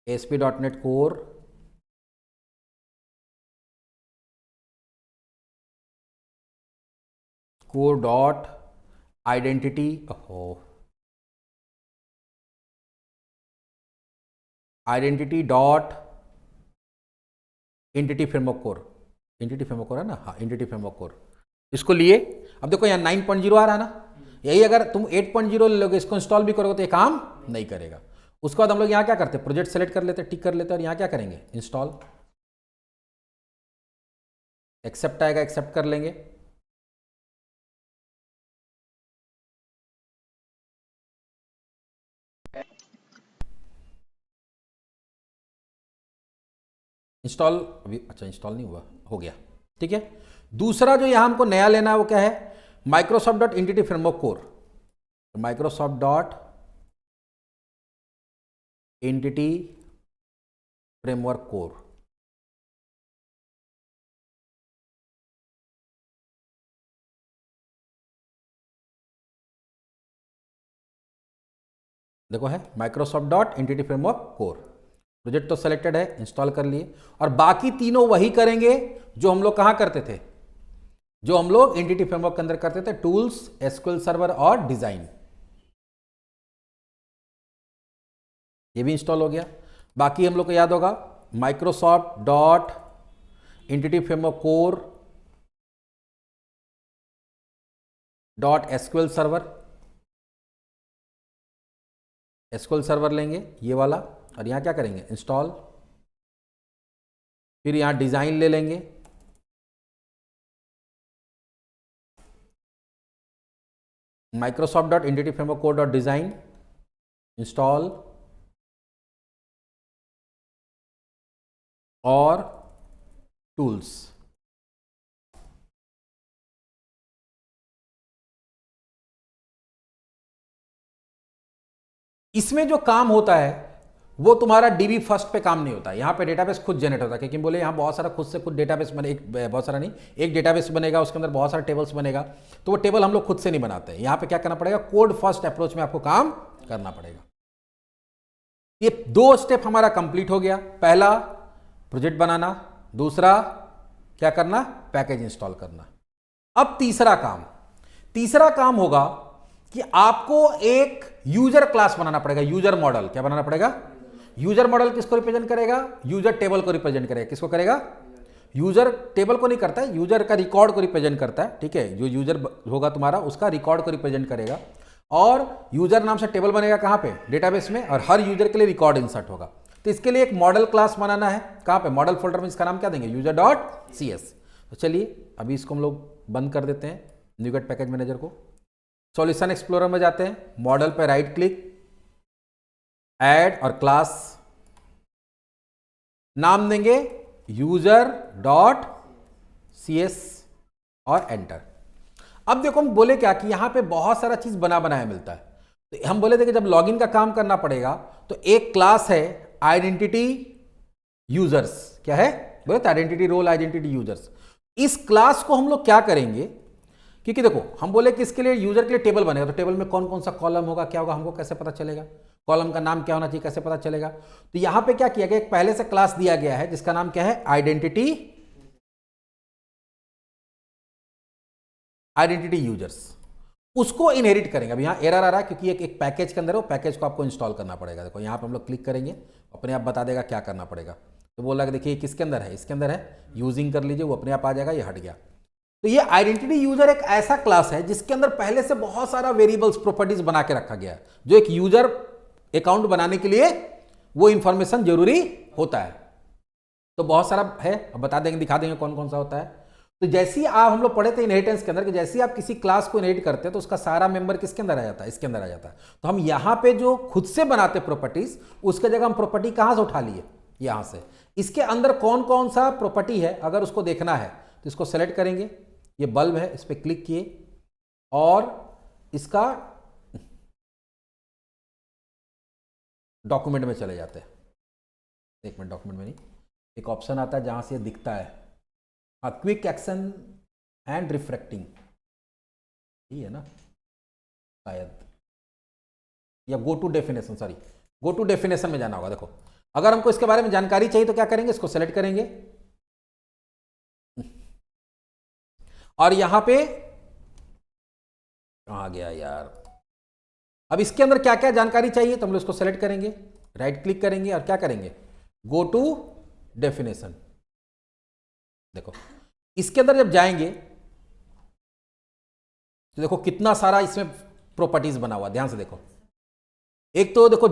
ASP.NET core core dot identity identity dot entity framework core. Entity framework core है ना, हाँ एंटिटी फ्रेमवर्क कोर। इसको लिए, अब देखो यहाँ 9.0 आ रहा है ना, यही अगर तुम 8.0 ले लोगे, इसको इंस्टॉल भी करोगे तो ये काम नहीं करेगा। उसके बाद हम लोग यहाँ क्या करते हैं, प्रोजेक्ट सेलेक्ट कर लेते, टिक कर लेते और यहाँ क्या करेंगे, इंस्टॉल। एक्सेप्ट आएगा, एक्सेप्ट कर लेंगे। इंस्टॉल अभी, अच्छा इंस्टॉल नहीं हुआ, हो गया, ठीक है। दूसरा जो यहां हमको नया लेना है वो क्या है, Microsoft dot entity framework core. Microsoft dot entity framework core. देखो है Microsoft dot entity framework core. Project तो सेलेक्टेड है, इंस्टॉल कर लिए। और बाकी तीनों वही करेंगे जो हम लोग कहां करते थे, जो हम लोग एंटिटी फ्रेमवर्क के अंदर करते थे, टूल्स, एसक्यूएल सर्वर और डिजाइन। ये भी इंस्टॉल हो गया। बाकी हम लोग को याद होगा Microsoft dot entity framework core dot SQL server. SQL server लेंगे ये वाला और यहां क्या करेंगे, इंस्टॉल। फिर यहां डिजाइन ले लेंगे, Microsoft dot entity framework core dot design, install और टूल्स। इसमें जो काम होता है वो तुम्हारा डीबी फर्स्ट पे काम नहीं होता है। यहाँ पे डेटाबेस खुद जनरेट होता है, क्योंकि बोले यहाँ बहुत सारा खुद से खुद डेटाबेस बने, एक बहुत सारा नहीं, एक डेटाबेस बनेगा, उसके अंदर बहुत सारे टेबल्स बनेगा, तो वो टेबल हम लोग खुद से नहीं बनाते हैं। यहाँ पे क्या करना पड़ेगा, कोड फर्स्ट अप्रोच में आपको काम करना पड़ेगा। ये 2 स्टेप हमारा कंप्लीट हो गया। पहला प्रोजेक्ट बनाना, दूसरा क्या करना, पैकेज इंस्टॉल करना। अब तीसरा काम होगा कि आपको एक यूजर क्लास बनाना पड़ेगा, यूजर मॉडल। क्या बनाना पड़ेगा, यूजर मॉडल किसको रिप्रेजेंट करेगा, यूजर टेबल को रिप्रेजेंट करेगा। किसको करेगा, यूजर टेबल को नहीं करता है, यूजर का रिकॉर्ड को रिप्रेजेंट करता है, ठीक है। जो यूजर होगा तुम्हारा उसका रिकॉर्ड को रिप्रेजेंट करेगा। और यूजर नाम से टेबल बनेगा कहां पे, डेटाबेस में, और हर यूजर के लिए रिकॉर्ड इंसर्ट होगा। तो इसके लिए एक मॉडल क्लास बनाना है, कहां पे, मॉडल फोल्डर में। इसका नाम क्या देंगे, यूजर डॉट CS। तो चलिए अभी इसको हम लोग बंद कर देते हैं, न्यूगेट पैकेज मैनेजर को। सॉल्यूशन एक्सप्लोरर में जाते हैं, मॉडल पे राइट क्लिक, ऐड और क्लास, नाम देंगे यूजर डॉट CS और एंटर। अब देखो हम बोले क्या कि यहां पे बहुत सारा चीज बना बनाया मिलता है। तो हम बोले थे कि जब लॉगिन का काम करना पड़ेगा तो एक क्लास है आइडेंटिटी यूजर्स। क्या है, बोले तो आइडेंटिटी रोल, आइडेंटिटी यूजर्स। इस क्लास को हम लोग क्या करेंगे, क्योंकि देखो हम बोले कि इसके लिए यूजर के लिए टेबल बनेगा, तो टेबल में कौन कौन सा कॉलम होगा, क्या होगा, हमको कैसे पता चलेगा। कॉलम का नाम क्या होना चाहिए, कैसे पता चलेगा? तो यहां पे क्या किया गया, एक पहले से क्लास दिया गया है जिसका नाम क्या है, आइडेंटिटी यूजर्स। उसको इनहेरिट करेंगे। अब यहाँ एरर आ रहा है क्योंकि एक पैकेज के अंदर है, वो पैकेज को आपको इंस्टॉल करना पड़ेगा। देखो यहाँ पे हम लोग क्लिक करेंगे, अपने आप बता देगा क्या करना पड़ेगा। तो बोला कि देखिए किसके अंदर है, इसके अंदर है, यूजिंग कर लीजिए, वो अपने आप आ जाएगा, ये हट गया। तो ये आइडेंटिटी यूजर एक ऐसा क्लास है जिसके अंदर पहले से बहुत सारा वेरिएबल्स प्रॉपर्टीज बना के रखा गया है, जो एक यूजर अकाउंट बनाने के लिए वो इंफॉर्मेशन जरूरी होता है। तो बहुत सारा है, अब बता देंगे, दिखा देंगे कौन कौन सा होता है। तो जैसे ही आप, हम लोग पढ़े थे इनहेरिटेंस के अंदर कि जैसे ही आप किसी क्लास को इनहेरिट करते हैं तो उसका सारा मेंबर किसके अंदर आ जाता है, इसके अंदर आ जाता है। तो हम यहां पे जो खुद से बनाते प्रॉपर्टीज, उसके जगह हम प्रॉपर्टी कहां से उठा लिए, यहां से। इसके अंदर कौन कौन सा प्रॉपर्टी है अगर उसको देखना है तो इसको सेलेक्ट करेंगे, ये बल्ब है, इस पर क्लिक किए और इसका डॉक्यूमेंट में चले जाते हैं। एक मिनट, डॉक्यूमेंट में नहीं, एक ऑप्शन आता है जहां से दिखता है, हाँ, क्विक एक्शन एंड रिफ्रैक्टिंग, ये है ना शायद, या go to definition, sorry, go to definition में जाना होगा। देखो अगर हमको इसके बारे में जानकारी चाहिए तो क्या करेंगे, इसको सेलेक्ट करेंगे और यहां पे कहां गया यार, अब इसके अंदर क्या क्या जानकारी चाहिए तो हम लोग इसको सेलेक्ट करेंगे, राइट क्लिक करेंगे और क्या करेंगे, गो टू डेफिनेशन। देखो इसके अंदर जब जाएंगे तो देखो कितना सारा इसमें प्रॉपर्टीज बना हुआ, ध्यान से देखो। एक तो देखो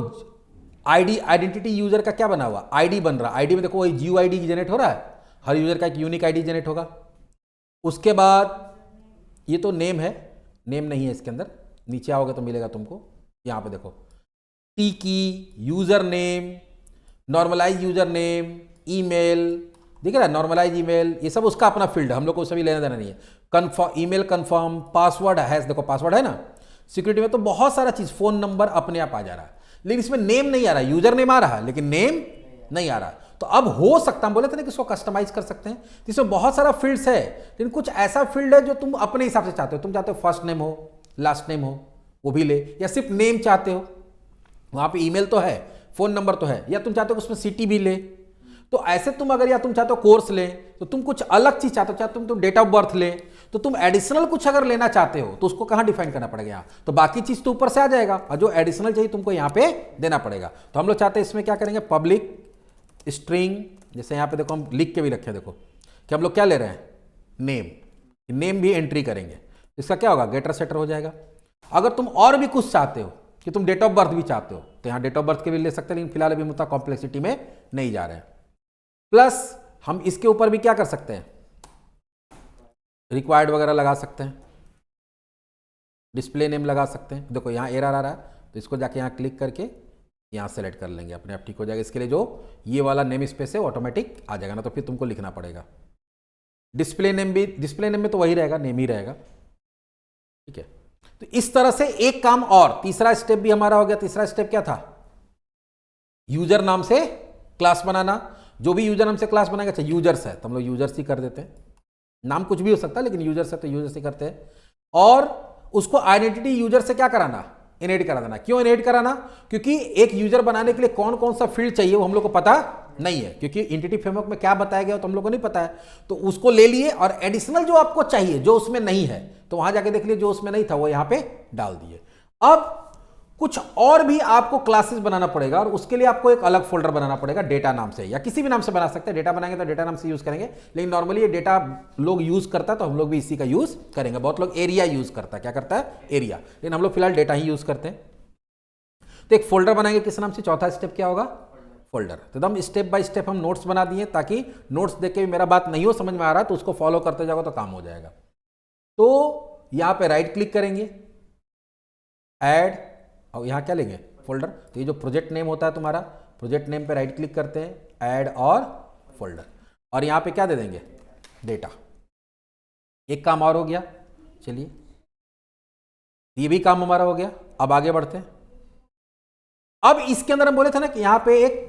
आईडी, आइडेंटिटी यूजर का क्या बना हुआ, आईडी बन रहा, आईडी में देखो वही जीओ आईडी जनरेट हो रहा है, हर यूजर का एक यूनिक आईडी जनरेट होगा। उसके बाद ये तो नेम है, नेम नहीं है इसके अंदर, नीचे आओगे तो मिलेगा तुमको, यहां पे देखो टी की, user name, normalize user name, email, दिख रहा है नॉर्मलाइज ईमेल, ये सब उसका अपना फील्ड है, हम लोग को सभी लेना देना नहीं है। Confirm email, confirm, password hash, देखो पासवर्ड है ना, सिक्योरिटी में तो बहुत सारा चीज, फोन नंबर अपने आप आ जा रहा है, लेकिन इसमें नेम नहीं आ रहा, यूजर नेम आ रहा है लेकिन नेम नहीं आ रहा। तो अब हो सकता, हम बोले थे ना कि इसको कस्टमाइज कर सकते हैं, तो इसमें बहुत सारा फील्ड्स है, लेकिन कुछ ऐसा फील्ड है जो तुम अपने हिसाब से चाहते हो, तुम चाहते हो फर्स्ट नेम हो, लास्ट नेम हो, वो भी ले, या सिर्फ नेम चाहते हो, वहां पे ईमेल तो है, फोन नंबर तो है, या तुम चाहते हो उसमें सिटी भी ले। तो ऐसे तुम अगर, या तुम चाहते हो कोर्स ले, तो तुम कुछ अलग चीज चाहते हो, चाहते तुम डेट ऑफ बर्थ ले, तो तुम एडिशनल कुछ अगर लेना चाहते हो तो उसको कहां डिफाइन करना पड़ेगा, यहाँ। तो बाकी चीज तो ऊपर से आ जाएगा और जो एडिशनल चाहिए तुमको यहाँ पे देना पड़ेगा। तो हम लोग चाहते हैं इसमें क्या करेंगे, पब्लिक स्ट्रिंग, जैसे यहाँ पे देखो हम लिख के भी रखे, देखो कि हम लोग क्या ले रहे हैं, नेम, नेम भी एंट्री करेंगे, इसका क्या होगा, गेटर सेटर हो जाएगा। अगर तुम और भी कुछ चाहते हो कि तुम डेट ऑफ बर्थ भी चाहते हो तो यहाँ डेट ऑफ बर्थ के भी ले सकते हैं, लेकिन फिलहाल अभी मुद्दा कॉम्प्लेक्सिटी में नहीं जा रहे हैं। प्लस हम इसके ऊपर भी क्या कर सकते हैं, रिक्वायर्ड वगैरह लगा सकते हैं, डिस्प्ले नेम लगा सकते हैं। देखो यहाँ एरर आ रहा है तो इसको जाके यहाँ क्लिक करके यहाँ सेलेक्ट कर लेंगे, अपने आप ठीक हो जाएगा। इसके लिए जो ये वाला नेम स्पेस है ऑटोमेटिक आ जाएगा, ना तो फिर तुमको लिखना पड़ेगा। डिस्प्ले नेम भी, डिस्प्ले नेम में तो वही रहेगा, नेम ही रहेगा, ठीक है। तो इस तरह से एक काम और, तीसरा स्टेप भी हमारा हो गया। तीसरा स्टेप क्या था, यूजर नाम से क्लास बनाना। जो भी यूजर नाम से क्लास बनाएगा, अच्छा यूजर्स है तो हम लोग यूजर्स ही कर देते हैं, नाम कुछ भी हो सकता है लेकिन यूजर्स है तो यूजर्स ही करते हैं। और उसको आइडेंटिटी यूजर से क्या कराना, इनहेरिट करा देना। क्यों इनहेरिट कराना, क्योंकि एक यूजर बनाने के लिए कौन कौन सा फील्ड चाहिए वो हम लोग को पता नहीं है, क्योंकि एंटिटी फ्रेमवर्क में क्या बताया गया तो हम लोग को नहीं पता है। तो उसको ले लिए और एडिशनल जो आपको चाहिए, जो उसमें नहीं है, तो वहां जाके देख लिए, जो उसमें नहीं था वो यहां पे डाल दिए। अब कुछ और भी आपको क्लासेस बनाना पड़ेगा और उसके लिए आपको एक अलग फोल्डर बनाना पड़ेगा, डेटा नाम से, या किसी भी नाम से बना सकते हैं। डेटा बनाएंगे तो डेटा नाम से यूज करेंगे, लेकिन नॉर्मली ये डेटा लोग यूज करता है तो हम लोग भी इसी का यूज करेंगे। बहुत लोग एरिया यूज करता है, क्या करता है, एरिया, लेकिन हम लोग फिलहाल डेटा ही यूज करते हैं। तो एक फोल्डर बनाएंगे, किस नाम से, चौथा स्टेप क्या होगा, फोल्डर। तो एकदम स्टेप बाय स्टेप हम नोट्स बना दिए, ताकि नोट्स देख के भी मेरा बात नहीं हो समझ में आ रहा है तो उसको फॉलो करते जाओगे तो काम हो जाएगा। तो यहां पे राइट क्लिक करेंगे, ऐड, और यहां क्या लेंगे, फोल्डर। तो ये जो प्रोजेक्ट नेम होता है तुम्हारा, प्रोजेक्ट नेम पे राइट क्लिक करते हैं, ऐड और फोल्डर, और यहां पे क्या दे देंगे, डेटा। एक काम और हो गया, चलिए ये भी काम हमारा हो गया। अब आगे बढ़ते हैं। अब इसके अंदर हम बोले थे ना कि यहां पे एक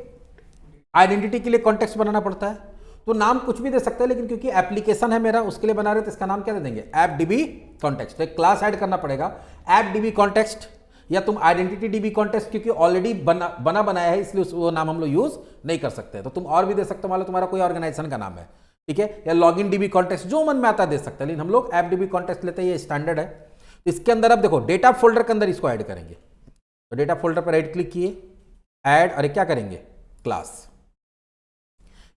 आइडेंटिटी के लिए कॉन्टेक्स्ट बनाना पड़ता है, तो नाम कुछ भी दे सकते हैं, लेकिन क्योंकि एप्लीकेशन है मेरा उसके लिए बना रहे तो इसका नाम क्या दे देंगे, ऐप डीबी कॉन्टेक्स्ट। एक क्लास ऐड करना पड़ेगा, ऐप डीबी कॉन्टेक्स्ट, या तुम आइडेंटिटी डीबी कॉन्टेक्स्ट क्योंकि ऑलरेडी बना बनाया है इसलिए वो नाम हम लोग यूज नहीं कर सकते, तो तुम और भी दे सकते हो, मान लो तुम्हारा कोई ऑर्गेनाइजेशन का नाम है, ठीक है, या लॉगिन डीबी कॉन्टेक्स्ट, जो मन में आता दे सकते हैं, लेकिन हम लोग ऐप डीबी कॉन्टेक्स्ट लेते हैं, ये स्टैंडर्ड है। तो इसके अंदर अब देखो डेटा फोल्डर के अंदर इसको ऐड करेंगे, तो डेटा फोल्डर पर राइट क्लिक किए, ऐड, अरे क्या करेंगे, क्लास,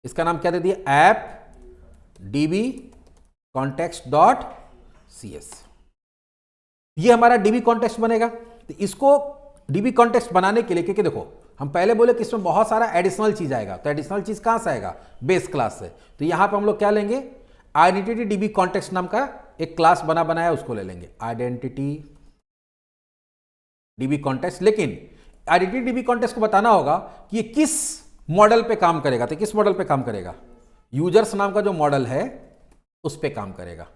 इसका नाम क्या दे दिया, app dB context dot cs, ये हमारा डीबी कॉन्टेक्स्ट बनेगा। तो इसको डीबी कॉन्टेक्स्ट बनाने के लिए, क्योंकि देखो हम पहले बोले कि इसमें बहुत सारा एडिशनल चीज आएगा, तो एडिशनल चीज कहां से आएगा, बेस क्लास से, तो यहां पे हम लोग क्या लेंगे, आइडेंटिटी डीबी कॉन्टेक्स्ट नाम का एक क्लास बनाया उसको ले लेंगे, आइडेंटिटी डीबी कॉन्टेक्स्ट। लेकिन आइडेंटिटी डीबी कॉन्टेक्स्ट को बताना होगा कि ये किस मॉडल पे काम करेगा, तो किस मॉडल पे काम करेगा, यूजर्स नाम का जो मॉडल है उस पे काम करेगा।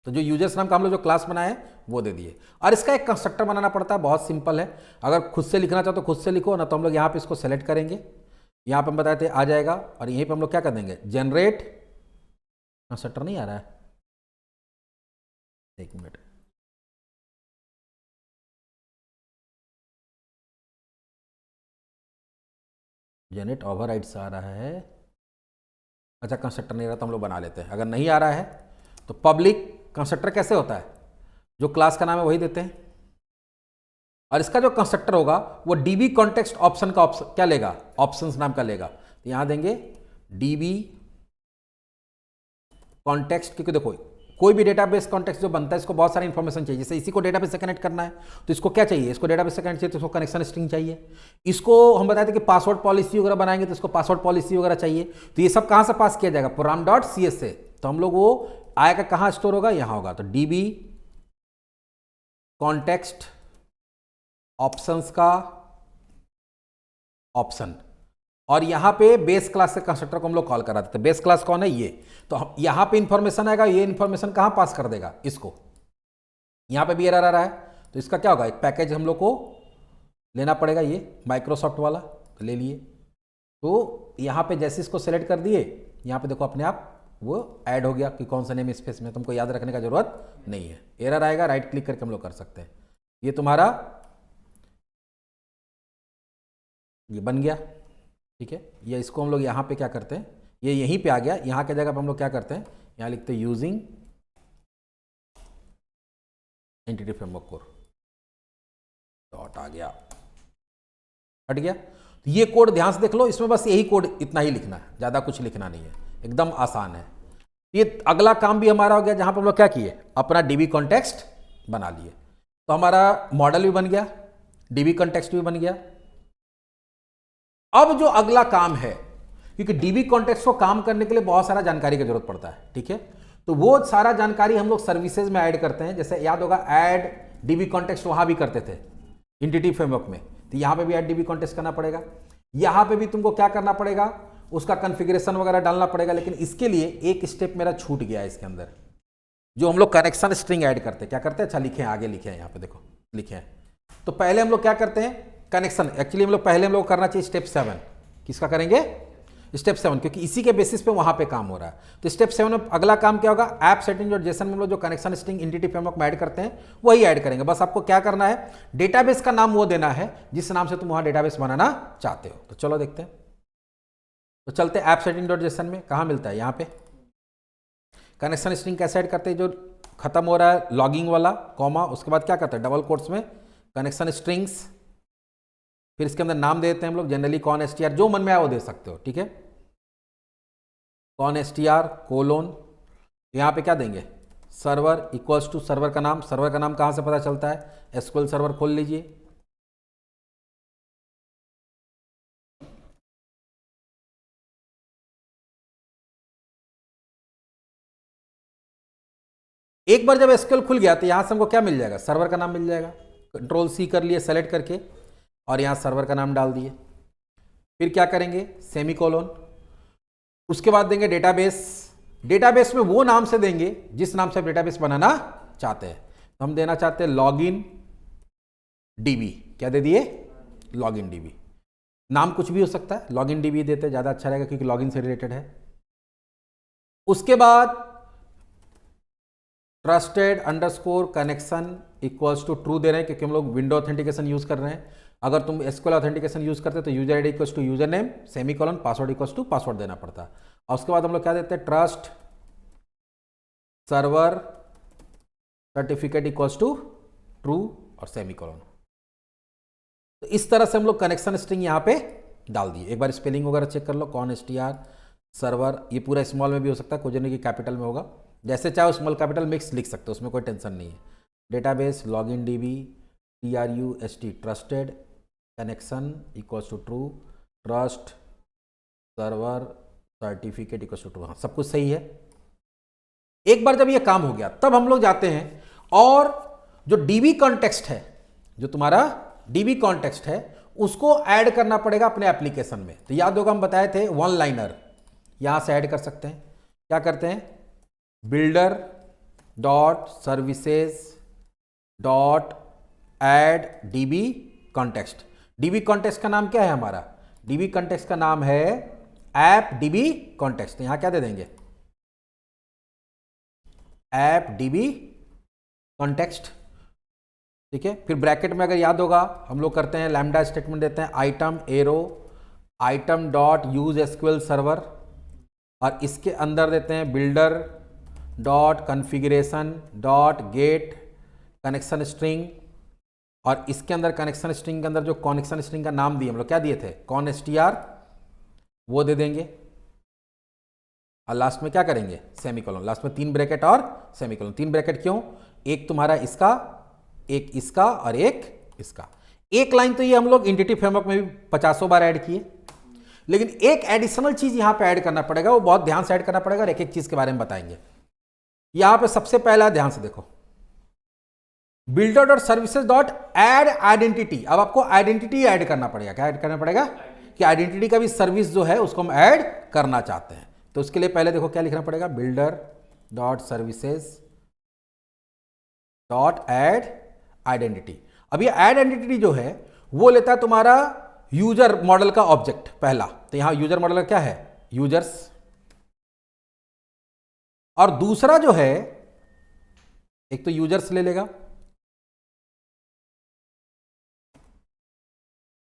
तो जो यूजर्स नाम का हम लोग जो क्लास बनाए हैं वो दे दिए, और इसका एक कंस्ट्रक्टर बनाना पड़ता है, बहुत सिंपल है, अगर खुद से लिखना चाहो तो खुद से लिखो ना, तो हम लोग यहाँ पे इसको सेलेक्ट करेंगे, यहाँ पे हम बताए थे आ जाएगा, और यहीं पे हम लोग क्या कर देंगे, जनरेट कंस्ट्रक्टर, नहीं आ रहा है, एक मिनट, जनरेट ओवरराइड्स आ रहा है, अच्छा कंस्ट्रक्टर नहीं रहा तो हम लोग बना लेते हैं, अगर नहीं आ रहा है तो पब्लिक कंस्ट्रक्टर कैसे होता है, जो क्लास का नाम है वही देते हैं, और इसका जो कंस्ट्रक्टर होगा वो डीबी कॉन्टेक्स्ट ऑप्शन का ऑप्शन क्या लेगा, ऑप्शंस नाम का लेगा, तो यहां देंगे डीबी कॉन्टेक्स्ट, क्योंकि देखो कोई भी डेटाबेस कॉन्टेक्स्ट जो बनता है इसको बहुत सारी इंफॉर्मेशन चाहिए, जैसे इसी को डेटाबेस से कनेक्ट करना है तो इसको क्या चाहिए, इसको डेटाबेस से कनेक्ट चाहिए तो इसको कनेक्शन स्ट्रिंग चाहिए, इसको हम बताए थे कि पासवर्ड पॉलिसी वगैरह बनाएंगे तो इसको पासवर्ड पॉलिसी वगैरह चाहिए, तो ये सब कहां से पास किया जाएगा, प्रोग्राम डॉट cs से, तो हम लोग वो आएगा कहां स्टोर होगा, यहां होगा, तो डीबी कॉन्टेक्स्ट ऑप्शंस का ऑप्शन, और यहां पे बेस क्लास के कंस्ट्रक्टर को हम लोग कॉल करा देते हैं, बेस क्लास कौन है ये, तो हम यहां पे इंफॉर्मेशन आएगा, ये इंफॉर्मेशन कहां पास कर देगा, इसको, यहां पे भी एरर आ रहा है, तो इसका क्या होगा, एक पैकेज हम लोग को लेना पड़ेगा, ये माइक्रोसॉफ्ट वाला, तो ले लिए, तो यहां पे जैसे इसको सेलेक्ट कर दिए, यहां पे देखो अपने आप वो ऐड हो गया कि कौन सा नेम स्पेस में, तुमको याद रखने का जरूरत नहीं है, एरर आएगा राइट क्लिक करके हम लोग कर सकते हैं, ये तुम्हारा ये बन गया, ठीक है, या इसको हम लोग यहाँ पे क्या करते हैं, ये यहीं पे आ गया, यहाँ की जगह पे हम लोग क्या करते हैं, यहाँ लिखते हैं using entity framework core dot, आ गया, हट गया, तो ये कोड ध्यान से देख लो, इसमें बस यही कोड इतना ही लिखना है, ज़्यादा कुछ लिखना नहीं है, एकदम आसान है। ये अगला काम भी हमारा हो गया, जहां पर हम लोग क्या किए, अपना डीबी कॉन्टेक्स्ट बना लिए, तो हमारा मॉडल भी बन गया, डीबी कॉन्टेक्स्ट भी बन गया। अब जो अगला काम है, क्योंकि डीबी कॉन्टेक्स्ट को काम करने के लिए बहुत सारा जानकारी की जरूरत पड़ता है, ठीक है, तो वो सारा जानकारी हम लोग सर्विसेज में ऐड करते हैं, जैसे याद होगा ऐड डीबी कॉन्टेक्स्ट वहां भी करते थे एंटिटी फ्रेमवर्क में, तो यहां पे भी ऐड डीबी कॉन्टेक्स्ट करना पड़ेगा, यहां पे भी तुमको क्या करना पड़ेगा, उसका कॉन्फ़िगरेशन वगैरह डालना पड़ेगा, लेकिन इसके लिए एक स्टेप मेरा छूट गया है इसके अंदर, जो हम लोग कनेक्शन स्ट्रिंग ऐड करते हैं, क्या करते हैं, अच्छा लिखे हैं, आगे लिखे हैं, यहाँ पे देखो लिखे हैं, तो पहले हम लोग क्या करते हैं, कनेक्शन, एक्चुअली हम लोग पहले हम लोग करना चाहिए स्टेप 7, किसका करेंगे, स्टेप 7, क्योंकि इसी के बेसिस पे वहां पे काम हो रहा है, तो स्टेप 7 में अगला काम क्या होगा, ऐप सेटिंग और जेसन में हम लोग जो कनेक्शन स्ट्रिंग एंटिटी फ्रेमवर्क में ऐड करते हैं वही ऐड करेंगे, बस आपको क्या करना है, डेटाबेस का नाम वो देना है जिस नाम से तुम वहां डेटाबेस बनाना चाहते हो, तो चलो देखते हैं, तो चलते ऐप सेटिंग डॉट जेसन में, कहाँ मिलता है, यहाँ पे कनेक्शन स्ट्रिंग कैसे ऐड करते हैं, जो खत्म हो रहा है लॉगिंग वाला कॉमा, उसके बाद क्या करते हैं, डबल कोट्स में कनेक्शन स्ट्रिंग्स, फिर इसके अंदर नाम दे देते हैं हम लोग, जनरली कॉन एसटीआर, जो मन में आया वो दे सकते हो, ठीक है, कॉन एसटीआर कोलोन, यहाँ पे क्या देंगे, सर्वर इक्वल्स टू सर्वर का नाम, सर्वर का नाम कहाँ से पता चलता है, एसक्यूएल सर्वर खोल लीजिए, एक बार जब एसक्यूएल खुल गया तो यहां से हमको क्या मिल जाएगा, सर्वर का नाम मिल जाएगा, कंट्रोल सी कर लिए सेलेक्ट करके, और यहां सर्वर का नाम डाल दिए, फिर क्या करेंगे, सेमीकोलन, उसके बाद देंगे डेटाबेस, डेटाबेस में वो नाम से देंगे जिस नाम से आप डेटाबेस बनाना चाहते हैं, तो हम देना चाहते हैं लॉगिन डीबी, क्या दे दिए, लॉगिन डीबी, नाम कुछ भी हो सकता है, लॉगिन डीबी देते ज्यादा अच्छा रहेगा क्योंकि लॉगिन से रिलेटेड है। उसके बाद trusted underscore connection equals to true दे रहे हैं क्योंकि हम लोग विंडो ऑथेंटिकेशन यूज कर रहे हैं। अगर तुम एसक्यूएल ऑथेंटिकेशन यूज करते तो user ID equals to user name semicolon password equals to password देना पड़ता। और उसके बाद हम लोग क्या देते हैं, trust server certificate equals to true और सेमीकोलन। तो इस तरह से हम लोग कनेक्शन स्ट्रिंग यहाँ पे डाल दिए। एक बार स्पेलिंग वगैरह चेक कर लो, कौन str सर्वर, ये पूरा स्मॉल में भी हो सकता है, कुछ नहीं कि कैपिटल में होगा, जैसे चाहे स्मॉल कैपिटल मिक्स लिख सकते हो, उसमें कोई टेंशन नहीं है। Database login DB TRUST trusted connection equals to true, trust server certificate equals to true, हाँ सब कुछ सही है। एक बार जब ये काम हो गया तब हम लोग जाते हैं और जो DB कॉन्टेक्स्ट है, जो तुम्हारा DB कॉन्टेक्स्ट है उसको ऐड करना पड़ेगा अपने एप्लीकेशन में। तो याद होगा हम बताए थे वन लाइनर, यहां से ऐड कर सकते हैं। क्या करते हैं, builder dot services dot add DB context. DB context का नाम क्या है हमारा, DB कॉन्टेक्स्ट का नाम है ऐप DB कॉन्टेक्स्ट। यहां क्या दे देंगे, ऐप DB कॉन्टेक्स्ट, ठीक है। फिर ब्रैकेट में अगर याद होगा हम लोग करते हैं लैम्डा स्टेटमेंट देते हैं, item arrow item dot use SQL server, और इसके अंदर देते हैं builder dot configuration dot get connection string, और इसके अंदर कनेक्शन स्ट्रिंग के अंदर जो कनेक्शन स्ट्रिंग का नाम दिए हम लोग क्या दिए थे, कॉन str, वो दे देंगे। और लास्ट में क्या करेंगे, सेमीकोलन, लास्ट में 3 ब्रैकेट और सेमीकोलन। 3 ब्रैकेट क्यों, एक तुम्हारा इसका, एक इसका और एक इसका। एक लाइन तो ये हम लोग एंटिटी फ्रेमवर्क में भी 50 बार ऐड किए, लेकिन एक एडिशनल चीज यहां पे ऐड करना पड़ेगा, वो बहुत ध्यान से ऐड करना पड़ेगा और एक एक चीज के बारे में बताएंगे। यहां पे सबसे पहला ध्यान से देखो, builder dot services dot add identity. अब आपको आइडेंटिटी ऐड करना पड़ेगा। क्या ऐड करना पड़ेगा, कि आइडेंटिटी का भी सर्विस जो है उसको हम ऐड करना चाहते हैं। तो उसके लिए पहले देखो क्या लिखना पड़ेगा, builder dot services dot add identity. अब ये ऐड आइडेंटिटी जो है वो लेता है तुम्हारा यूजर मॉडल का ऑब्जेक्ट पहला। तो यहां यूजर मॉडल का क्या है, यूजर्स, और दूसरा जो है एक तो यूजर्स ले लेगा,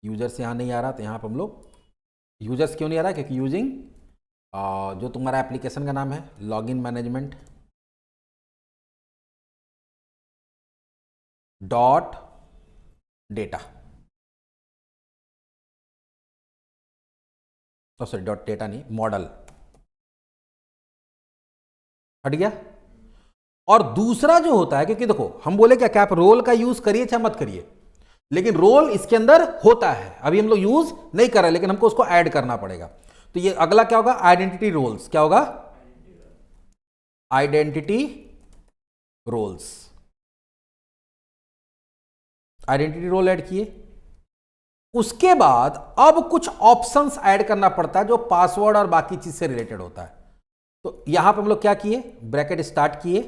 यूजर्स यहां नहीं आ रहा तो यहां पर हम लोग, यूजर्स क्यों नहीं आ रहा, क्योंकि यूजिंग जो तुम्हारा एप्लीकेशन का नाम है login management dot data, sorry dot data नहीं, मॉडल हट गया। और दूसरा जो होता है, क्योंकि देखो हम बोले क्या आप रोल का यूज करिए चाहे मत करिए, लेकिन रोल इसके अंदर होता है, अभी हम लोग यूज नहीं कर रहे, लेकिन हमको उसको ऐड करना पड़ेगा। तो ये अगला क्या होगा, आइडेंटिटी रोल्स। क्या होगा, identity roles, identity role add किए। उसके बाद अब कुछ ऑप्शंस ऐड करना पड़ता है जो पासवर्ड और बाकी चीज से रिलेटेड होता है। तो यहां पर हम लोग क्या किए, ब्रैकेट स्टार्ट किए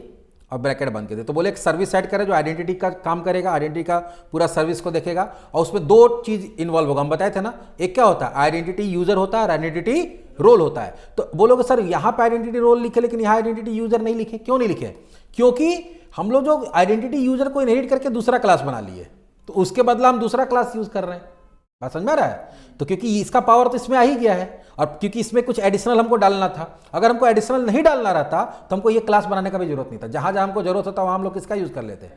और ब्रैकेट बंद कर दिए। तो बोले एक सर्विस ऐड करें जो आइडेंटिटी का काम करेगा, आइडेंटिटी का पूरा सर्विस को देखेगा, और उसमें 2 चीज इन्वॉल्व होगा। हम बताए थे ना, एक क्या होता है, आइडेंटिटी यूजर होता है और आइडेंटिटी रोल होता है। तो बोलोगे सर यहां पर आइडेंटिटी रोल लिखे लेकिन यहां आइडेंटिटी यूजर नहीं लिखे, क्यों नहीं लिखे, क्योंकि हम लोग जो आइडेंटिटी यूजर को इनहेरिट करके दूसरा क्लास बना लिए, तो उसके बदला हम दूसरा क्लास यूज कर रहे हैं। बात समझ में आ रहा है। तो क्योंकि इसका पावर तो इसमें आ ही गया है, और क्योंकि इसमें कुछ एडिशनल हमको डालना था, अगर हमको एडिशनल नहीं डालना रहता तो हमको ये क्लास बनाने का भी जरूरत नहीं था। जहां जहां हमको जरूरत होता वहां हम लोग किसका यूज कर लेते,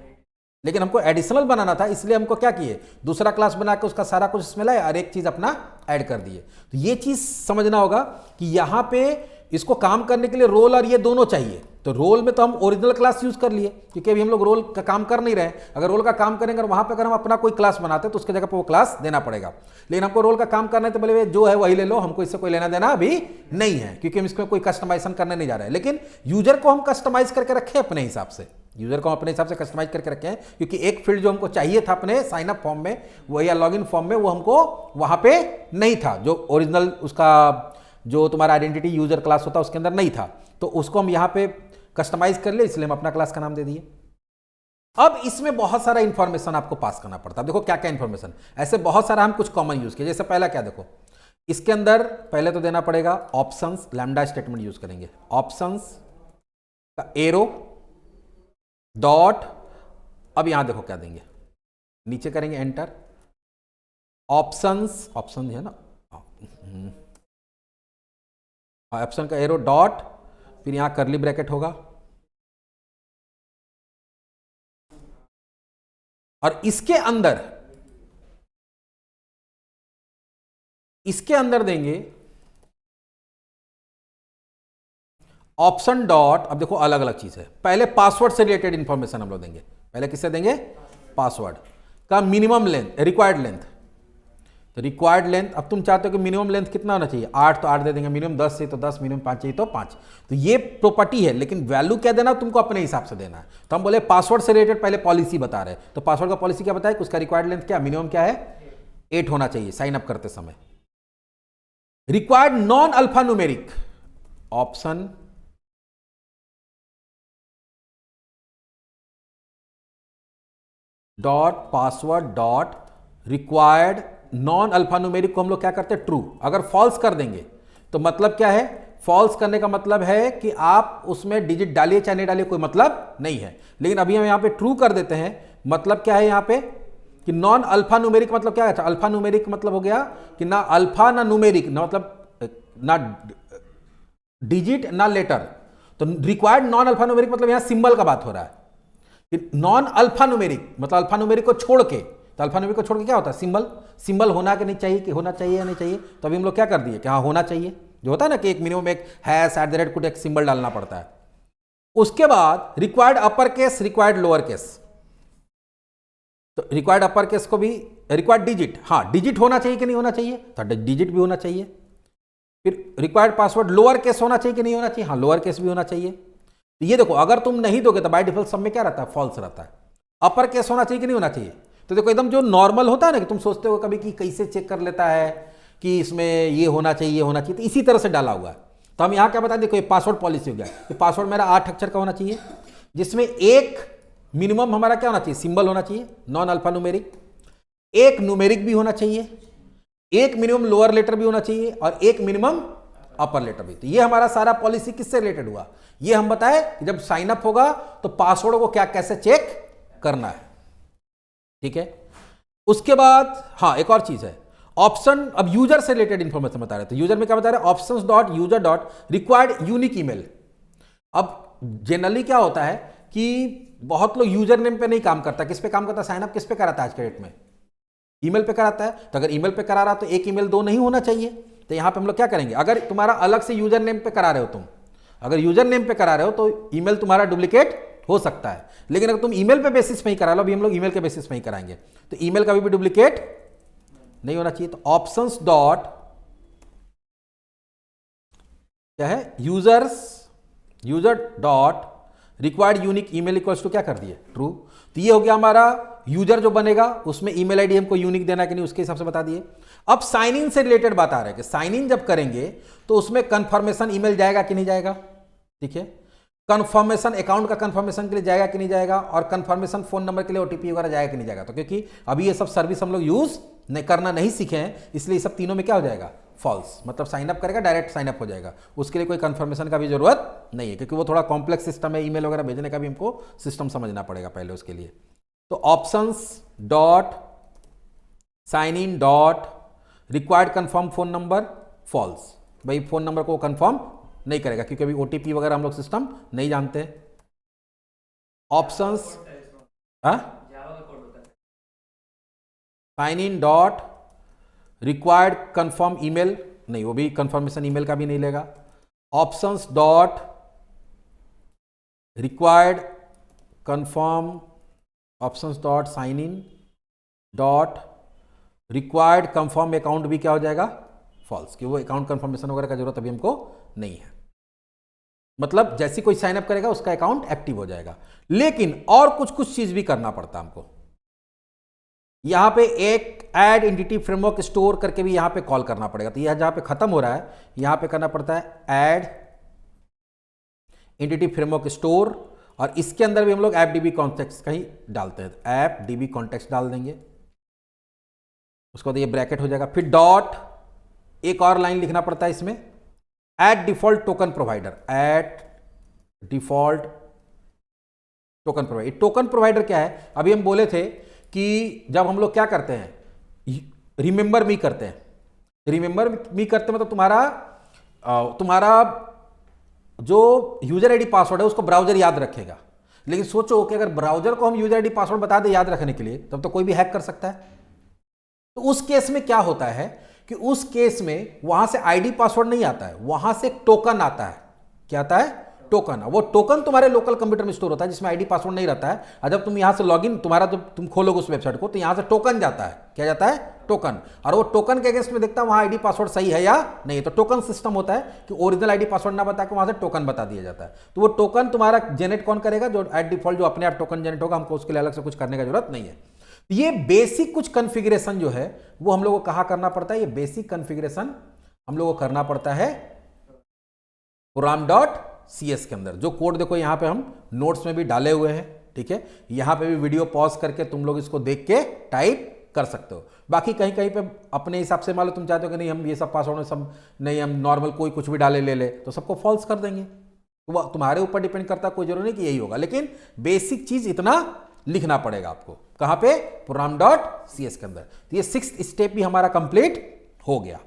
लेकिन हमको एडिशनल बनाना था, इसलिए हमको क्या किए, दूसरा क्लास बना के उसका सारा कुछ इसमें लाए और एक चीज अपना ऐड कर दिए। तो ये चीज समझना होगा कि यहां पे इसको काम करने के लिए रोल और ये दोनों चाहिए। तो रोल में तो हम ओरिजिनल क्लास यूज कर लिए, क्योंकि अभी हम लोग रोल का काम कर नहीं रहे। अगर रोल का काम करेंगे और वहां पे अगर हम अपना कोई क्लास बनाते तो उसके जगह पे वो क्लास देना पड़ेगा। लेकिन हमको रोल का काम करना है तो बोले जो है वही ले लो, हमको इससे कोई लेना देना अभी नहीं है, क्योंकि हम इसमें कोई कस्टमाइजेशन करने नहीं जा रहे हैं। लेकिन यूजर को हम कस्टमाइज करके रखें अपने हिसाब से, यूजर को अपने हिसाब से कस्टमाइज करके रखे हैं, क्योंकि एक फील्ड जो हमको चाहिए था अपने साइन अप फॉर्म में वो या लॉगिन फॉर्म में, वो हमको वहां पे नहीं था, जो ओरिजिनल उसका जो तुम्हारा आइडेंटिटी यूजर क्लास होता है उसके अंदर नहीं था। तो उसको हम यहां पे कस्टमाइज कर ले, इसलिए हम अपना क्लास का नाम दे दिए। अब इसमें बहुत सारा इंफॉर्मेशन आपको पास करना पड़ता है। देखो क्या क्या इंफॉर्मेशन, ऐसे बहुत सारा हम कुछ कॉमन यूज किए। जैसे पहला क्या, देखो इसके अंदर पहले तो देना पड़ेगा ऑप्शंस, लैम्डा स्टेटमेंट यूज करेंगे। ऑप्शंस का एरो डॉट अब यहां देखो क्या देंगे, नीचे करेंगे एंटर, ऑप्शंस, ऑप्शन है ना, ऑप्शन का एरो डॉट, फिर यहां करली ब्रैकेट होगा, और इसके अंदर देंगे ऑप्शन डॉट। अब देखो अलग अलग चीज है, पहले पासवर्ड से रिलेटेड इंफॉर्मेशन हम लोग देंगे, पहले किससे देंगे, पासवर्ड का मिनिमम लेंथ, रिक्वायर्ड लेंथ, तो रिक्वायर्ड लेंथ, अब तुम चाहते हो कि मिनिमम लेंथ कितना होना चाहिए, 8 तो 8 दे देंगे, मिनिमम 10 चाहिए तो 10, मिनिमम 5 चाहिए तो 5। तो ये प्रॉपर्टी है, लेकिन वैल्यू क्या देना तुमको अपने हिसाब से देना है। तो हम बोले पासवर्ड से रिलेटेड पहले पॉलिसी बता रहे हैं, तो पासवर्ड का पॉलिसी क्या बताए, उसका रिक्वायर्ड लेंथ क्या, मिनिमम क्या है 8 होना चाहिए साइन अप करते समय। Required non alpha numeric, option dot password dot required non alpha numeric को हम लोग क्या करते हैं, ट्रू। अगर फॉल्स कर देंगे तो मतलब क्या है, फॉल्स करने का मतलब है कि आप उसमें डिजिट डालिए चाहे नहीं डालिए कोई मतलब नहीं है। लेकिन अभी हम यहां पे ट्रू कर देते हैं, मतलब क्या है यहां पे कि नॉन अल्फा न्यूमेरिक मतलब क्या है, अल्फा न्यूमेरिक मतलब हो गया कि ना अल्फा ना न्यूमेरिक, ना मतलब ना डिजिट ना लेटर। तो रिक्वायर्ड नॉन अल्फा न्यूमेरिक मतलब यहां सिंबल का बात हो रहा है। नॉन अल्फा न्यूमेरिक मतलब अल्फा न्यूमेरिक को छोड़ के, तो अल्फा न्यूमेरिक को छोड़ के क्या होता है, सिंबल। सिंबल होना कि नहीं चाहिए, कि होना चाहिए या नहीं चाहिए, तो अभी हम लोग क्या कर दिए कि हाँ होना चाहिए, जो होता है ना कि एक मिनिमम एक हैश एट द रेट कुछ एक सिंबल डालना पड़ता है। उसके बाद required upper case, required lower case, तो रिक्वायर्ड अपर केस को भी, रिक्वायर्ड डिजिट, हाँ डिजिट होना चाहिए कि नहीं होना चाहिए, तो डिजिट भी होना चाहिए। फिर रिक्वायर्ड पासवर्ड लोअर केस होना चाहिए कि नहीं होना चाहिए, हाँ लोअर केस भी होना चाहिए। तो ये देखो अगर तुम नहीं दोगे तो बाय डिफॉल्ट सब में क्या रहता है, फॉल्स रहता है। अपर केस होना चाहिए कि नहीं होना चाहिए, तो देखो एकदम जो नॉर्मल होता है ना कि तुम सोचते हो कभी कि कैसे चेक कर लेता है कि इसमें ये होना चाहिए ये होना चाहिए, तो इसी तरह से डाला हुआ है। तो हम यहां क्या बता, देखो ये पासवर्ड पॉलिसी हो गया, तो पासवर्ड मेरा 8 अक्षर का होना चाहिए, जिसमें एक मिनिमम हमारा क्या होना चाहिए, सिंबल होना चाहिए नॉन अल्फा न्यूमेरिक, एक न्यूमेरिक भी होना चाहिए, एक मिनिमम लोअर लेटर भी होना चाहिए, और एक मिनिमम अपर लेटर भी। तो ये हमारा सारा पॉलिसी किससे रिलेटेड हुआ, ये हम बताए कि जब साइन अप होगा तो पासवर्ड को क्या कैसे चेक करना है, ठीक है। उसके बाद हाँ एक और चीज है, ऑप्शन, अब यूजर से रिलेटेड इंफॉर्मेशन बता रहे थे, यूजर में क्या बता रहे हैं, options dot user dot required unique email. अब जनरली क्या होता है कि बहुत लोग यूजर नेम पे नहीं काम करता, किस पे काम करता है, साइन अप किस पे कराता है आज के डेट में, ईमेल पे कराता है। तो अगर ईमेल पे करा रहा तो एक ईमेल दो नहीं होना चाहिए, तो यहां पे हम लोग क्या करेंगे, अगर तुम्हारा अलग से यूजर नेम पे करा रहे हो तुम, अगर यूजर नेम पे करा रहे हो तो ईमेल तुम्हारा डुप्लीकेट हो सकता है। लेकिन अगर तुम ईमेल पे बेसिस पे ही करा लो, अभी हम लोग ईमेल के बेसिस पे ही कराएंगे, तो ईमेल का भी डुप्लीकेट नहीं होना चाहिए। तो ऑप्शंस डॉट क्या है, user dot required unique email equals to क्या कर दिए, ट्रू। तो ये हो गया हमारा यूजर जो बनेगा उसमें ईमेल आईडी हमको यूनिक देना कि नहीं उसके हिसाब से बता दिए। अब साइन इन से रिलेटेड बात आ रहा है कि साइन इन जब करेंगे तो उसमें कंफर्मेशन ईमेल जाएगा कि नहीं जाएगा, ठीक है। कंफर्मेशन अकाउंट का कंफर्मेशन के लिए जाएगा कि नहीं जाएगा, और कंफर्मेशन फोन नंबर के लिए ओटीपी वगैरह जाएगा कि नहीं जाएगा। तो क्योंकि अभी ये सब सर्विस हम लोग यूज करना नहीं सीखे हैं, इसलिए सब तीनों में क्या हो जाएगा, फॉल्स। मतलब साइन अप करेगा डायरेक्ट साइन अप हो जाएगा, उसके लिए कोई कंफर्मेशन का भी जरूरत नहीं है, क्योंकि वो थोड़ा कॉम्प्लेक्स सिस्टम है, ईमेल वगैरह भेजने का भी हमको सिस्टम समझना पड़ेगा पहले उसके लिए। तो options dot sign in dot required confirm phone number, false. भाई फोन नंबर को कंफर्म नहीं करेगा क्योंकि अभी ओटीपी वगैरह हम लोग सिस्टम नहीं जानते। Options sign in dot required confirm email, नहीं वो भी कंफर्मेशन ईमेल का भी नहीं लेगा। Options dot required confirm, options dot sign in dot required confirm account भी क्या हो जाएगा, फॉल्स, कि वो अकाउंट कंफर्मेशन वगैरह का जरूरत अभी हमको नहीं है। मतलब जैसे कोई साइन अप करेगा उसका अकाउंट एक्टिव हो जाएगा। लेकिन और कुछ कुछ चीज भी करना पड़ता हमको, यहां पे एक ऐड एंटिटी फ्रेमवर्क स्टोर करके भी यहां पे कॉल करना पड़ेगा। तो यह जहां पे खत्म हो रहा है यहां पे करना पड़ता है ऐड एंटिटी फ्रेमवर्क स्टोर, और इसके अंदर भी हम लोग ऐप डीबी कॉन्टेक्स्ट कहीं डालते हैं, ऐप डीबी कॉन्टेक्स्ट डाल देंगे। उसके बाद ये ब्रैकेट हो जाएगा, फिर डॉट एक और लाइन लिखना पड़ता है इसमें, add default token provider, add default token provider. Token provider क्या है, अभी हम बोले थे कि जब हम लोग क्या करते हैं, रिमेंबर मी करते हैं। रिमेंबर मी करते मतलब तुम्हारा जो यूजर आईडी पासवर्ड है उसको ब्राउजर याद रखेगा। लेकिन सोचो कि अगर ब्राउजर को हम यूजर आईडी पासवर्ड बता दें याद रखने के लिए, तब तो कोई भी हैक कर सकता है। तो उस केस में क्या होता है कि उस केस में वहां से आईडी पासवर्ड नहीं आता है, वहां से टोकन आता है। क्या आता है? टोकन। वो टोकन तुम्हारे लोकल कंप्यूटर में स्टोर होता है जिसमें आईडी पासवर्ड नहीं रहता है। और जब तुम यहां से लॉगिन तुम्हारा जब तुम खोलोगे उस वेबसाइट को तो यहां से टोकन जाता है। क्या जाता है? टोकन। और वो टोकन के अगेंस्ट में देखता है वहां आईडी पासवर्ड सही है या नहीं। तो टोकन सिस्टम होता है कि ओरिजिनल आईडी पासवर्ड ना बता के वहां से टोकन बता दिया जाता है। तो वो टोकन तुम्हारा जनरेट कौन करेगा? जो एट डिफॉल्ट जो अपने आप टोकन जनरेट होगा, हमको उसके लिए अलग से कुछ करने की जरूरत नहीं है। ये बेसिक कुछ कॉन्फ़िगरेशन जो है वो हम लोग को कहां करना पड़ता है? ये बेसिक कॉन्फ़िगरेशन हम लोग को करना पड़ता है program.cs के अंदर। जो कोड देखो यहां पे हम नोट्स में भी डाले हुए हैं, ठीक है। यहां पे भी वीडियो पॉज करके तुम लोग इसको देख के टाइप कर सकते हो। बाकी कहीं कहीं पे अपने हिसाब से मान लो तुम चाहते हो कि नहीं हम ये सब पासवर्ड में सब नहीं, हम नॉर्मल कोई कुछ भी डाले ले ले तो सबको फॉल्स कर देंगे। तो वो तुम्हारे ऊपर डिपेंड करता है, कोई जरूरी नहीं कि यही होगा, लेकिन बेसिक चीज इतना लिखना पड़ेगा आपको। कहां पे? program.cs के अंदर। तो ये 6th स्टेप भी हमारा कंप्लीट हो गया।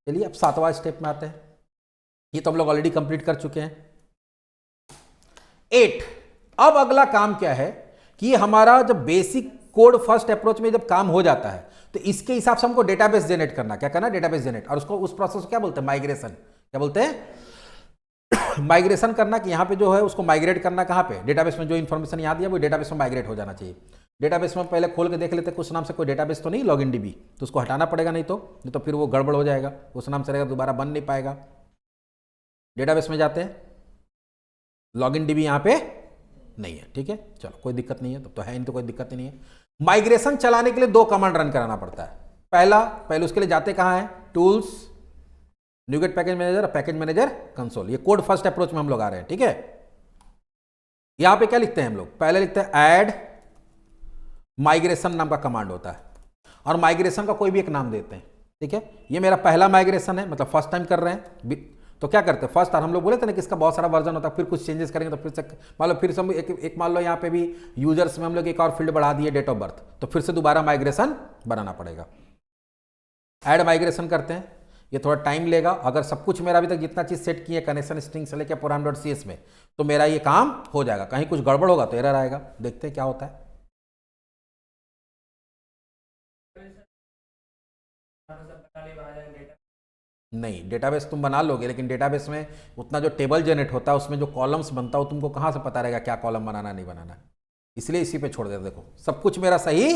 चलिए अब 7वां स्टेप में आते हैं। ये तो हम लोग ऑलरेडी कंप्लीट कर चुके हैं। 8। अब अगला काम क्या है कि हमारा जब बेसिक कोड फर्स्ट अप्रोच में जब काम हो जाता है तो इसके हिसाब से हमको डेटाबेस जनरेट करना। क्या करना? Database generate. और उसको उस प्रोसेस को क्या बोलते हैं? माइग्रेशन। क्या बोलते हैं? माइग्रेशन करना। कि यहां पे जो है उसको माइग्रेट करना कहां पे? डेटाबेस में जो इन्फॉर्मेशन यहां दिया वो डेटाबेस में माइग्रेट हो जाना चाहिए। डेटाबेस में पहले खोल के देख लेते कुछ नाम से कोई डेटाबेस तो नहीं, लॉगिन डीबी, तो उसको हटाना पड़ेगा, नहीं तो फिर वो गड़बड़ हो जाएगा, उस नाम से रहेगा, दोबारा बन नहीं पाएगा। डेटाबेस में जाते हैं, लॉगिन डीबी यहां पे नहीं है, ठीक है। चलो कोई दिक्कत नहीं है, तब तो है नहीं तो कोई दिक्कत ही नहीं है। माइग्रेशन चलाने के लिए 2 कमांड रन कराना पड़ता है। पहले उसके लिए जाते कहां है? Tools, NuGet package manager, package manager console. ये कोड फर्स्ट अप्रोच में हम लोग आ रहे हैं, ठीक है। यहां पे क्या लिखते हैं हम लोग? पहले लिखते हैं ऐड माइग्रेशन नाम का कमांड होता है, और माइग्रेशन का कोई भी एक नाम देते हैं, ठीक है। ये मेरा पहला माइग्रेशन है, मतलब फर्स्ट टाइम कर रहे हैं। तो क्या करते हैं फर्स्ट, और हम लोग बोले थे ना कि इसका बहुत सारा वर्जन होता है, फिर कुछ चेंजेस करेंगे तो फिर से मान लो, फिर से हम एक मान लो यहाँ पे भी यूजर्स में हम लोग एक और फील्ड बढ़ा दिए, डेट ऑफ बर्थ, तो फिर से दोबारा माइग्रेशन बनाना पड़ेगा। ऐड माइग्रेशन करते हैं, ये थोड़ा टाइम लेगा। अगर सब कुछ मेरा अभी तक जितना चीज सेट किए कनेक्शन स्ट्रिंग से लेकर program.cs में, तो मेरा ये काम हो जाएगा। कहीं कुछ गड़बड़ होगा तो एरर आएगा, देखते हैं क्या होता है। नहीं, डेटाबेस तुम बना लोगे, लेकिन डेटाबेस में उतना जो टेबल जनरेट होता है उसमें जो कॉलम्स बनता है तुमको कहाँ से पता रहेगा क्या कॉलम बनाना नहीं बनाना, इसलिए इसी पे छोड़ देते। देखो सब कुछ मेरा सही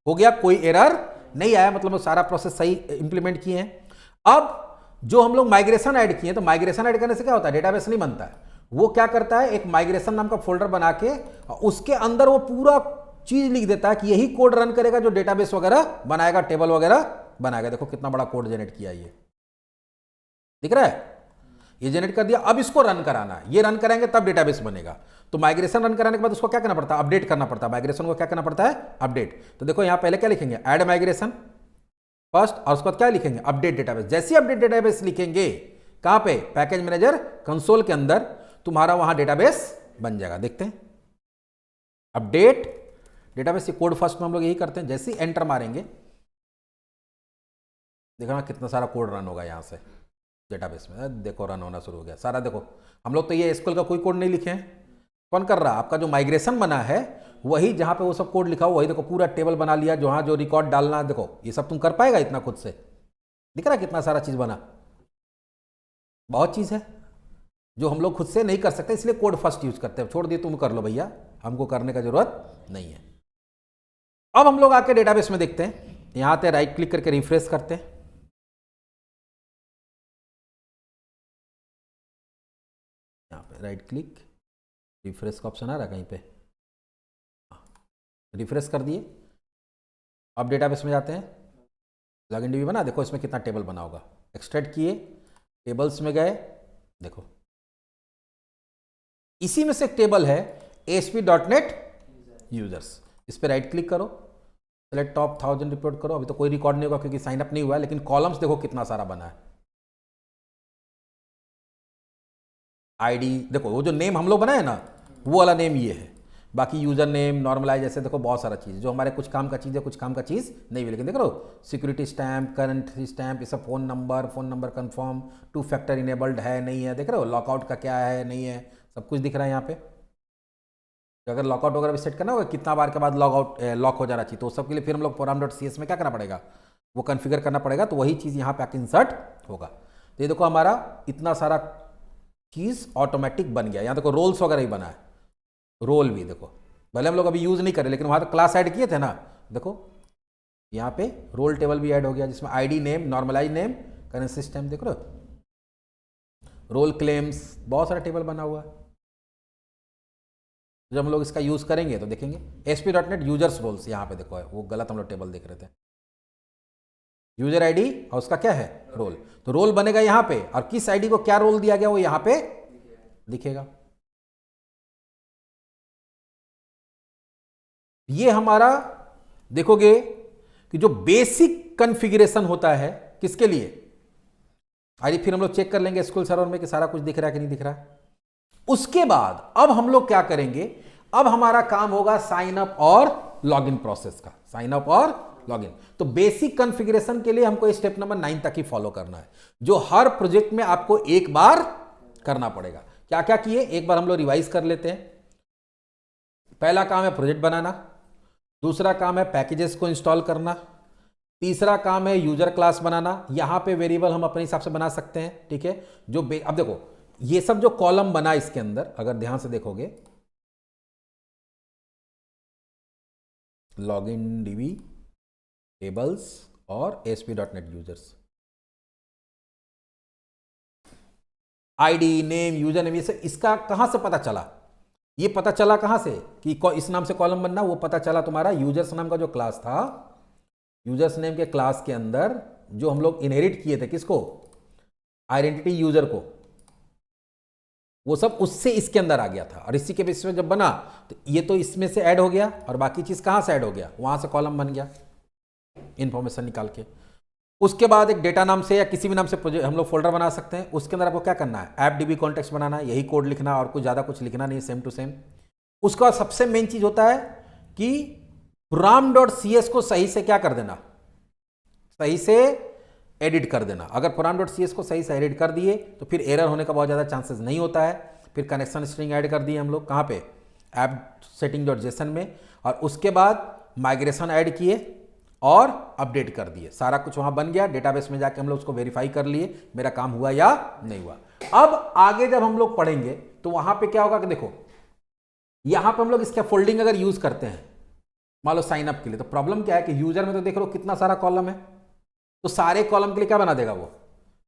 हो गया, कोई एरर नहीं आया, मतलब वो सारा प्रोसेस सही इंप्लीमेंट किए हैं। अब जो हम लोग माइग्रेशन ऐड किए, तो माइग्रेशन ऐड करने से क्या होता है? डेटाबेस नहीं बनता है। वो क्या करता है, एक माइग्रेशन नाम का फोल्डर बना के उसके अंदर वो पूरा चीज लिख देता है कि यही कोड रन करेगा जो डेटाबेस वगैरह बनाएगा, टेबल वगैरह बनाएगा। देखो कितना बड़ा कोड जनरेट किया, ये दिख रहा है, ये जनरेट कर दिया। अब इसको रन कराना है, ये रन करेंगे तब डेटाबेस बनेगा। तो माइग्रेशन रन कराने के बाद उसको क्या करना पड़ता है? अपडेट करना पड़ता है। माइग्रेशन को क्या करना पड़ता है? अपडेट। तो देखो यहां पहले क्या लिखेंगे? ऐड माइग्रेशन फर्स्ट, और उसके बाद क्या लिखेंगे? Update database. जैसे अपडेट डेटाबेस लिखेंगे कहां पे? पैकेज मैनेजर कंसोल के अंदर, तुम्हारा वहां डेटाबेस बन जाएगा। देखते हैं अपडेट डेटाबेस। ये कोड फर्स्ट में हम लोग यही करते हैं, जैसे ही एंटर मारेंगे देखना कितना सारा कोड रन होगा यहां से डेटाबेस में। देखो रन होना शुरू हो गया सारा। देखो हम लोग तो ये एसक्यूएल का कोई कोड नहीं लिखे हैं, कौन कर रहा? आपका जो माइग्रेशन बना है वही, जहां पे वो सब कोड लिखा हो वही। देखो पूरा टेबल बना लिया, जहां जो रिकॉर्ड डालना, देखो ये सब तुम कर पाएगा इतना खुद से? दिख रहा है कितना सारा चीज बना? बहुत चीज है जो हम लोग खुद से नहीं कर सकते, इसलिए कोड फर्स्ट यूज करते हैं। छोड़ दिए तुम कर लो भैया, हमको करने का जरूरत नहीं है। अब हम लोग आके डेटाबेस में देखते हैं, यहां आते राइट क्लिक करके रिफ्रेश करते हैं। यहाँ पे राइट क्लिक, रिफ्रेश का ऑप्शन आ रहा है कहीं पे, रिफ्रेश कर दिए। अब डेटाबेस में जाते हैं, लॉगिन डीबी बना, देखो इसमें कितना टेबल बना होगा। एक्सट्रैक्ट किए, टेबल्स में गए, देखो इसी में से एक टेबल है ASP.NET यूजर्स। इस पर राइट क्लिक करो, सेलेक्ट टॉप 1000 रिपोर्ट करो। अभी तो कोई रिकॉर्ड नहीं होगा क्योंकि साइन अप नहीं हुआ है, लेकिन कॉलम्स देखो कितना सारा बना है। आईडी देखो, वो जो नेम हम लोग बनाए ना वो वाला नेम ये है। बाकी यूजर नेम, नॉर्मलाइज, ऐसे देखो बहुत सारा चीज़ जो हमारे कुछ काम का चीज़ है, कुछ काम का चीज़ नहीं है। लेकिन देख लो सिक्योरिटी स्टैम्प, करंट स्टैम्प, ये सब phone number confirm, 2 factor enabled है नहीं है, देख रहे हो लॉकआउट का क्या है नहीं है, सब कुछ दिख रहा है यहाँ पे। तो अगर लॉकआउट वगैरह भी सेट करना होगा कितना बार के बाद लॉक हो जाना चाहिए, तो सबके लिए फिर हम लोग program.cs में क्या करना पड़ेगा, वो कॉन्फ़िगर करना पड़ेगा। तो वही चीज़ यहाँ पे आके इंसर्ट होगा। तो ये देखो हमारा इतना सारा चीज़ ऑटोमेटिक बन गया। यहाँ देखो रोल्स वगैरह ही बना है, रोल भी देखो, भले हम लोग अभी यूज़ नहीं करें लेकिन वहाँ तो क्लास ऐड किए थे ना, देखो यहाँ पे रोल टेबल भी ऐड हो गया जिसमें ID, name, normalize name, current system, देख रहे हो, रोल क्लेम्स, बहुत सारा टेबल बना हुआ है। जब हम लोग इसका यूज़ करेंगे तो देखेंगे ASP.NET यूजर्स रोल्स, यहाँ पे देखो है, वो गलत हम लोग टेबल देख रहे थे, यूजर आईडी और उसका क्या है रोल। तो रोल बनेगा यहाँ पे, और किस आईडी को क्या रोल दिया गया वो यहाँ पे दिखेगा। ये हमारा देखोगे कि जो बेसिक कॉन्फ़िगरेशन होता है किसके लिए, आइए फिर हम लोग चेक कर लेंगे SQL सर्वर में कि सारा कुछ दिख रहा है कि नहीं दिख रहा है। उसके बाद अब हम लोग क्या करेंगे, अब हमारा काम होगा साइन अप और लॉगिन प्रोसेस का, साइन अप और लॉगिन। तो बेसिक कॉन्फ़िगरेशन के लिए हमको स्टेप नंबर 9 तक ही फॉलो करना है, जो हर प्रोजेक्ट में आपको एक बार करना पड़ेगा। क्या क्या किए एक बार हम लोग रिवाइज कर लेते हैं। पहला काम है प्रोजेक्ट बनाना, दूसरा काम है पैकेजेस को इंस्टॉल करना, तीसरा काम है यूजर क्लास बनाना। यहां पे वेरिएबल हम अपने हिसाब से बना सकते हैं, ठीक है। जो अब देखो ये सब जो कॉलम बना इसके अंदर, अगर ध्यान से देखोगे, लॉगिन डीबी, टेबल्स और ASP.NET users, ID, name, user name, ये सब इसका कहां से पता चला, ये पता चला कहां से कि इस नाम से कॉलम बनना, वो पता चला तुम्हारा यूजर्स नाम का जो क्लास था, यूजर्स नेम के क्लास के अंदर जो हम लोग इनहेरिट किए थे, किसको, आइडेंटिटी यूजर को, वो सब उससे इसके अंदर आ गया था। और इसी के बेसिस पे जब बना तो ये तो इसमें से ऐड हो गया, और बाकी चीज कहां से ऐड हो गया, वहां से कॉलम बन गया इंफॉर्मेशन निकाल के। उसके बाद एक डेटा नाम से या किसी भी नाम से हम लोग फोल्डर बना सकते हैं। उसके अंदर आपको क्या करना है, ऐप डीबी कॉन्टेक्स्ट बनाना है, यही कोड लिखना और कुछ ज़्यादा कुछ लिखना नहीं, सेम टू सेम। उसके बाद सबसे मेन चीज़ होता है कि program.cs को सही से क्या कर देना, सही से एडिट कर देना। अगर program.cs को सही से एडिट कर दिए तो फिर एरर होने का बहुत ज़्यादा चांसेस नहीं होता है। फिर कनेक्शन स्ट्रिंग ऐड कर दिए हम लोग, कहाँ पे, ऐप सेटिंग.json में, और उसके बाद माइग्रेशन ऐड किए और अपडेट कर दिए, सारा कुछ वहां बन गया। डेटाबेस में जाके हम लोग उसको वेरीफाई कर लिए मेरा काम हुआ या नहीं हुआ। अब आगे जब हम लोग पढ़ेंगे तो वहां पे क्या होगा कि देखो यहां पे हम लोग इसका फोल्डिंग अगर यूज करते हैं मान लो साइन अप के लिए, तो प्रॉब्लम क्या है कि यूजर में तो देख लो कितना सारा कॉलम है, तो सारे कॉलम के लिए क्या बना देगा, वो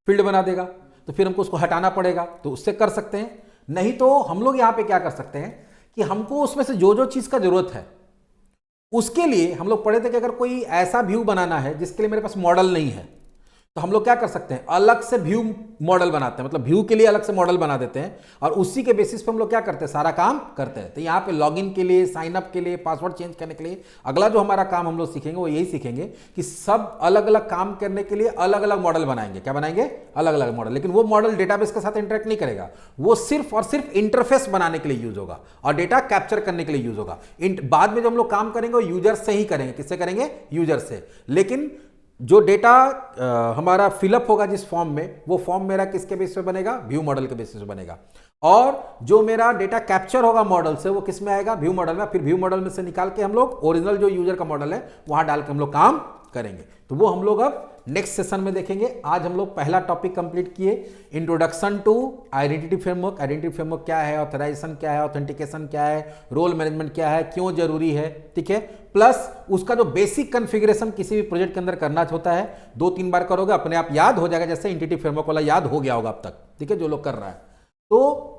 फील्ड बना देगा। तो फिर हमको उसको हटाना पड़ेगा, तो उससे कर सकते हैं। नहीं तो हम लोग यहां पे क्या कर सकते हैं कि हमको उसमें से जो जो चीज का जरूरत है उसके लिए हम लोग पढ़े थे कि अगर कोई ऐसा व्यू बनाना है जिसके लिए मेरे पास मॉडल नहीं है, तो हम लोग क्या कर सकते हैं, अलग से व्यू मॉडल बनाते हैं, मतलब व्यू के लिए अलग से मॉडल बना देते हैं, और उसी के बेसिस पे हम लोग क्या करते हैं, सारा काम करते हैं। तो यहाँ पे लॉगिन के लिए, साइन अप के लिए, पासवर्ड चेंज करने के लिए अगला जो हमारा काम हम लोग सीखेंगे वो यही सीखेंगे कि सब अलग अलग काम करने के लिए अलग अलग मॉडल बनाएंगे। क्या बनाएंगे, अलग अलग मॉडल। लेकिन वो मॉडल डेटाबेस के साथ इंटरेक्ट नहीं करेगा, वो सिर्फ और सिर्फ इंटरफेस बनाने के लिए यूज होगा और डेटा कैप्चर करने के लिए यूज होगा। बाद में जो हम लोग काम करेंगे वो यूजर से ही करेंगे। किससे करेंगे, यूजर से। लेकिन जो डेटा हमारा फिलअप होगा जिस फॉर्म में, वो फॉर्म मेरा किसके बेसिस पे बनेगा, व्यू मॉडल के बेसिस पे बनेगा। और जो मेरा डेटा कैप्चर होगा मॉडल से, वो किस में आएगा, व्यू मॉडल में। फिर व्यू मॉडल में से निकाल के हम लोग ओरिजिनल जो यूजर का मॉडल है वहां डाल के हम लोग काम करेंगे। तो वो हम लोग अब नेक्स्ट सेशन में देखेंगे। आज हम लोग पहला टॉपिक कंप्लीट किए, introduction to identity framework. Identity framework क्या है, ऑथराइजेशन क्या है, ऑथेंटिकेशन क्या है, रोल मैनेजमेंट क्या है, क्यों जरूरी है, ठीक है। प्लस उसका जो बेसिक कॉन्फ़िगरेशन किसी भी प्रोजेक्ट के अंदर करना होता है, 2-3 बार करोगे अपने आप याद हो जाएगा, जैसे एंटिटी फ्रेमवर्क वाला याद हो गया होगा अब तक, ठीक है, जो लोग कर रहा है तो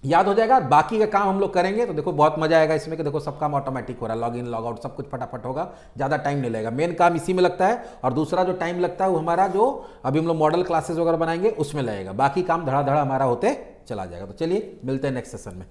याद हो जाएगा। बाकी का काम हम लोग करेंगे तो देखो बहुत मजा आएगा इसमें कि देखो सब काम ऑटोमेटिक हो रहा है, लॉग इन लॉग आउट सब कुछ फटाफट होगा, ज़्यादा टाइम नहीं लगेगा। मेन काम इसी में लगता है, और दूसरा जो टाइम लगता है वो हमारा जो अभी हम लोग मॉडल क्लासेस वगैरह बनाएंगे उसमें लगेगा। बाकी काम धड़ा धड़ा हमारा होते चला जाएगा। तो चलिए मिलते हैं नेक्स्ट सेशन में।